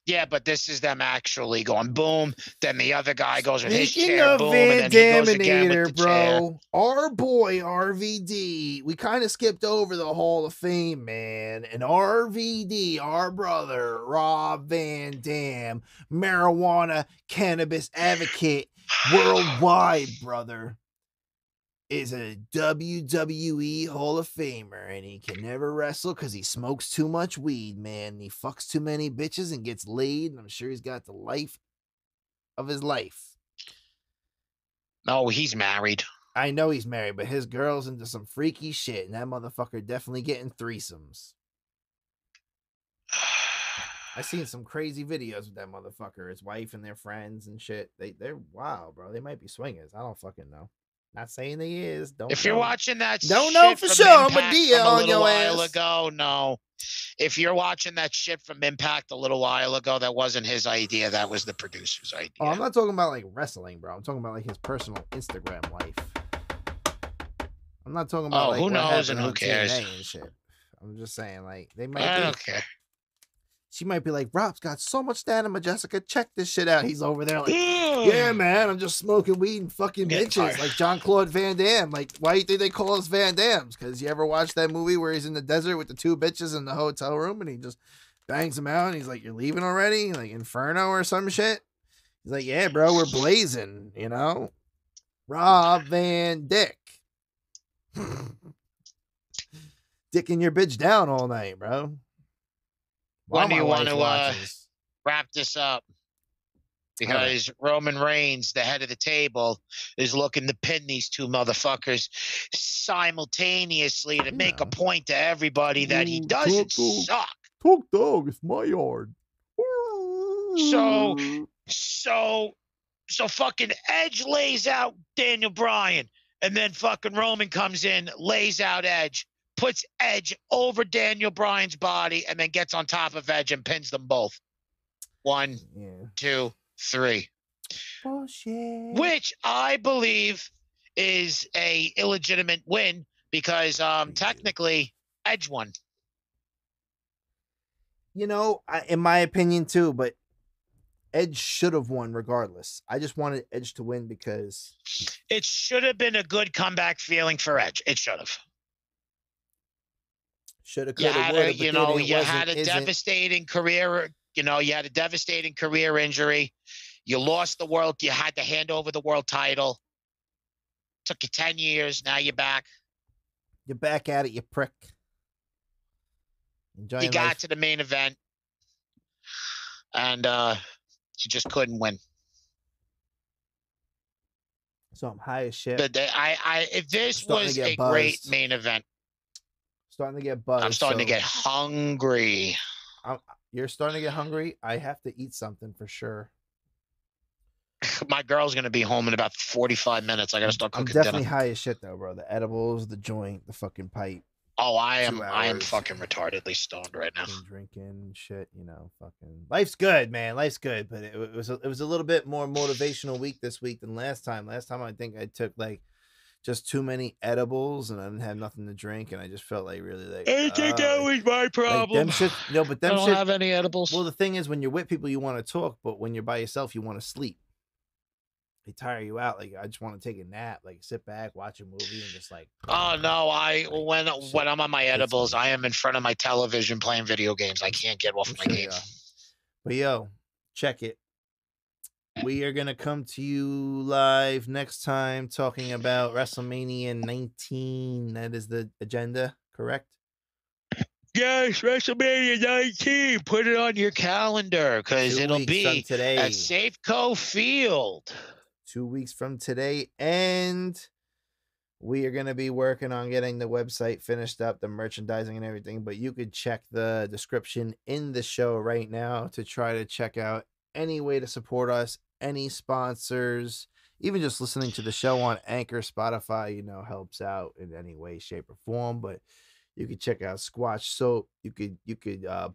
Yeah, but this is them actually going boom. Then the other guy goes with his Speaking chair, of boom, Van and then he goes again with the bro, chair. Our boy RVD, we kind of skipped over the Hall of Fame, man. And RVD, our brother Rob Van Dam, marijuana cannabis advocate worldwide, brother, is a WWE Hall of Famer, and he can never wrestle because he smokes too much weed, man. He fucks too many bitches and gets laid, and I'm sure he's got the life of his life. No, he's married. I know he's married, but his girl's into some freaky shit, and that motherfucker definitely getting threesomes. I seen some crazy videos with that motherfucker, his wife and their friends and shit. They're wild, bro. They might be swingers. I don't fucking know. Not saying they is. Don't. If you're watching that, don't shit know for from sure. I'm Impact a deal from a on little your while ass. ago. No, if you're watching that shit from Impact a little while ago, that wasn't his idea. That was the producer's idea. Oh, I'm not talking about like wrestling, bro. I'm talking about like his personal Instagram life. I'm not talking about like who what knows and happened who on cares? TNA and shit. I'm just saying, like they might. I don't care. She might be like, Rob's got so much stamina, Jessica. Check this shit out. He's over there like, yeah, man, I'm just smoking weed and fucking bitches like Jean-Claude Van Damme. Like, why do you think they call us Van Dams? Because you ever watch that movie where he's in the desert with the two bitches in the hotel room and he just bangs them out and he's like, you're leaving already? Like Inferno or some shit? He's like, yeah, bro, we're blazing, you know? Rob Van Dick. Dicking your bitch down all night, bro. When do you want to wrap this up? Because Roman Reigns, the head of the table, is looking to pin these two motherfuckers simultaneously to make a point to everybody that he doesn't suck. Talk dog, it's my yard. So fucking Edge lays out Daniel Bryan, and then fucking Roman comes in, lays out Edge, puts Edge over Daniel Bryan's body, and then gets on top of Edge and pins them both. 1, 2, 3. Bullshit. Which I believe is a illegitimate win because technically Edge won. You know, in my opinion too, but Edge should have won regardless. I just wanted Edge to win because it should have been a good comeback feeling for Edge. It should have. Should have, could have, would have. You had a devastating career. You had a devastating career injury. You lost the world. You had to hand over the world title. Took you 10 years. Now you're back. You're back at it, you prick. You got to the main event, and you just couldn't win. So I'm high as shit. But if this was a great main event. Starting to get buzzed. I'm starting to get hungry. You're starting to get hungry? I have to eat something for sure. My girl's going to be home in about 45 minutes. I got to start cooking dinner. I'm definitely high as shit, though, bro. The edibles, the joint, the fucking pipe. Oh, I am fucking retardedly stoned right now. Drinking shit, fucking. Life's good, man. Life's good. But it was a little bit more motivational week this week than last time. Last time I think I took just too many edibles and I didn't have nothing to drink and I just felt really I think that was my problem. Them shit, but them I don't have any edibles. Well, the thing is, when you're with people, you want to talk, but when you're by yourself, you want to sleep. They tire you out. Like, I just want to take a nap, sit back, watch a movie, and just Oh no! When I'm on my edibles, I am in front of my television playing video games. I can't get off my game. But yo, check it. We are gonna come to you live next time talking about WrestleMania 19. That is the agenda, correct? Yes, WrestleMania 19. Put it on your calendar because it'll be at Safeco Field. 2 weeks from today, and we are going to be working on getting the website finished up, the merchandising and everything, but you could check the description in the show right now to try to check out any way to support us, any sponsors, even just listening to the show on Anchor, Spotify, helps out in any way, shape, or form. But you could check out SQUATCH Soap. You could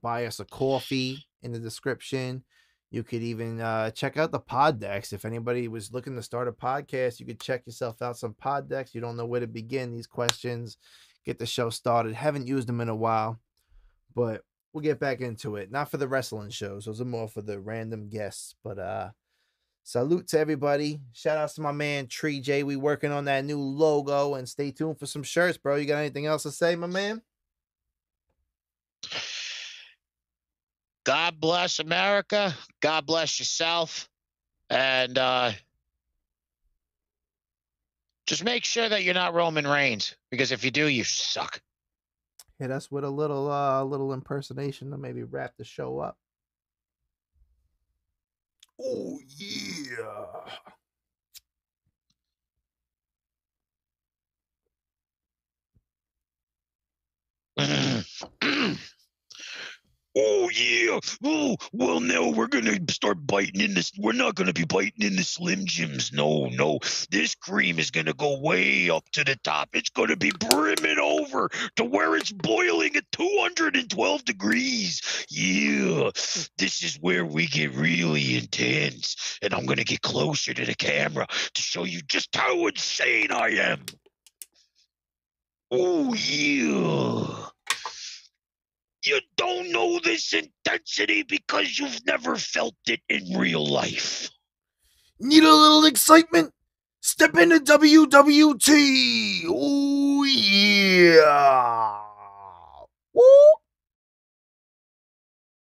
buy us a coffee in the description. You could even check out the PodDecks. If anybody was looking to start a podcast, you could check yourself out some PodDecks. You don't know where to begin these questions. Get the show started. Haven't used them in a while, but we'll get back into it. Not for the wrestling shows. Those are more for the random guests. But salute to everybody. Shout outs to my man Tree J. We working on that new logo, and stay tuned for some shirts, bro. You got anything else to say, my man? God bless America. God bless yourself. And Just make sure that you're not Roman Reigns, because if you do, you suck. Hit us with a little impersonation to maybe wrap the show up. Oh, yeah. Oh, yeah. Oh, well, now we're going to start biting in this. We're not going to be biting in the Slim Jims. No, no. This cream is going to go way up to the top. It's going to be brimming over to where it's boiling at 212 degrees. Yeah. This is where we get really intense. And I'm going to get closer to the camera to show you just how insane I am. Oh, yeah. You don't know this intensity because you've never felt it in real life. Need a little excitement? Step into WWT. Oh, yeah.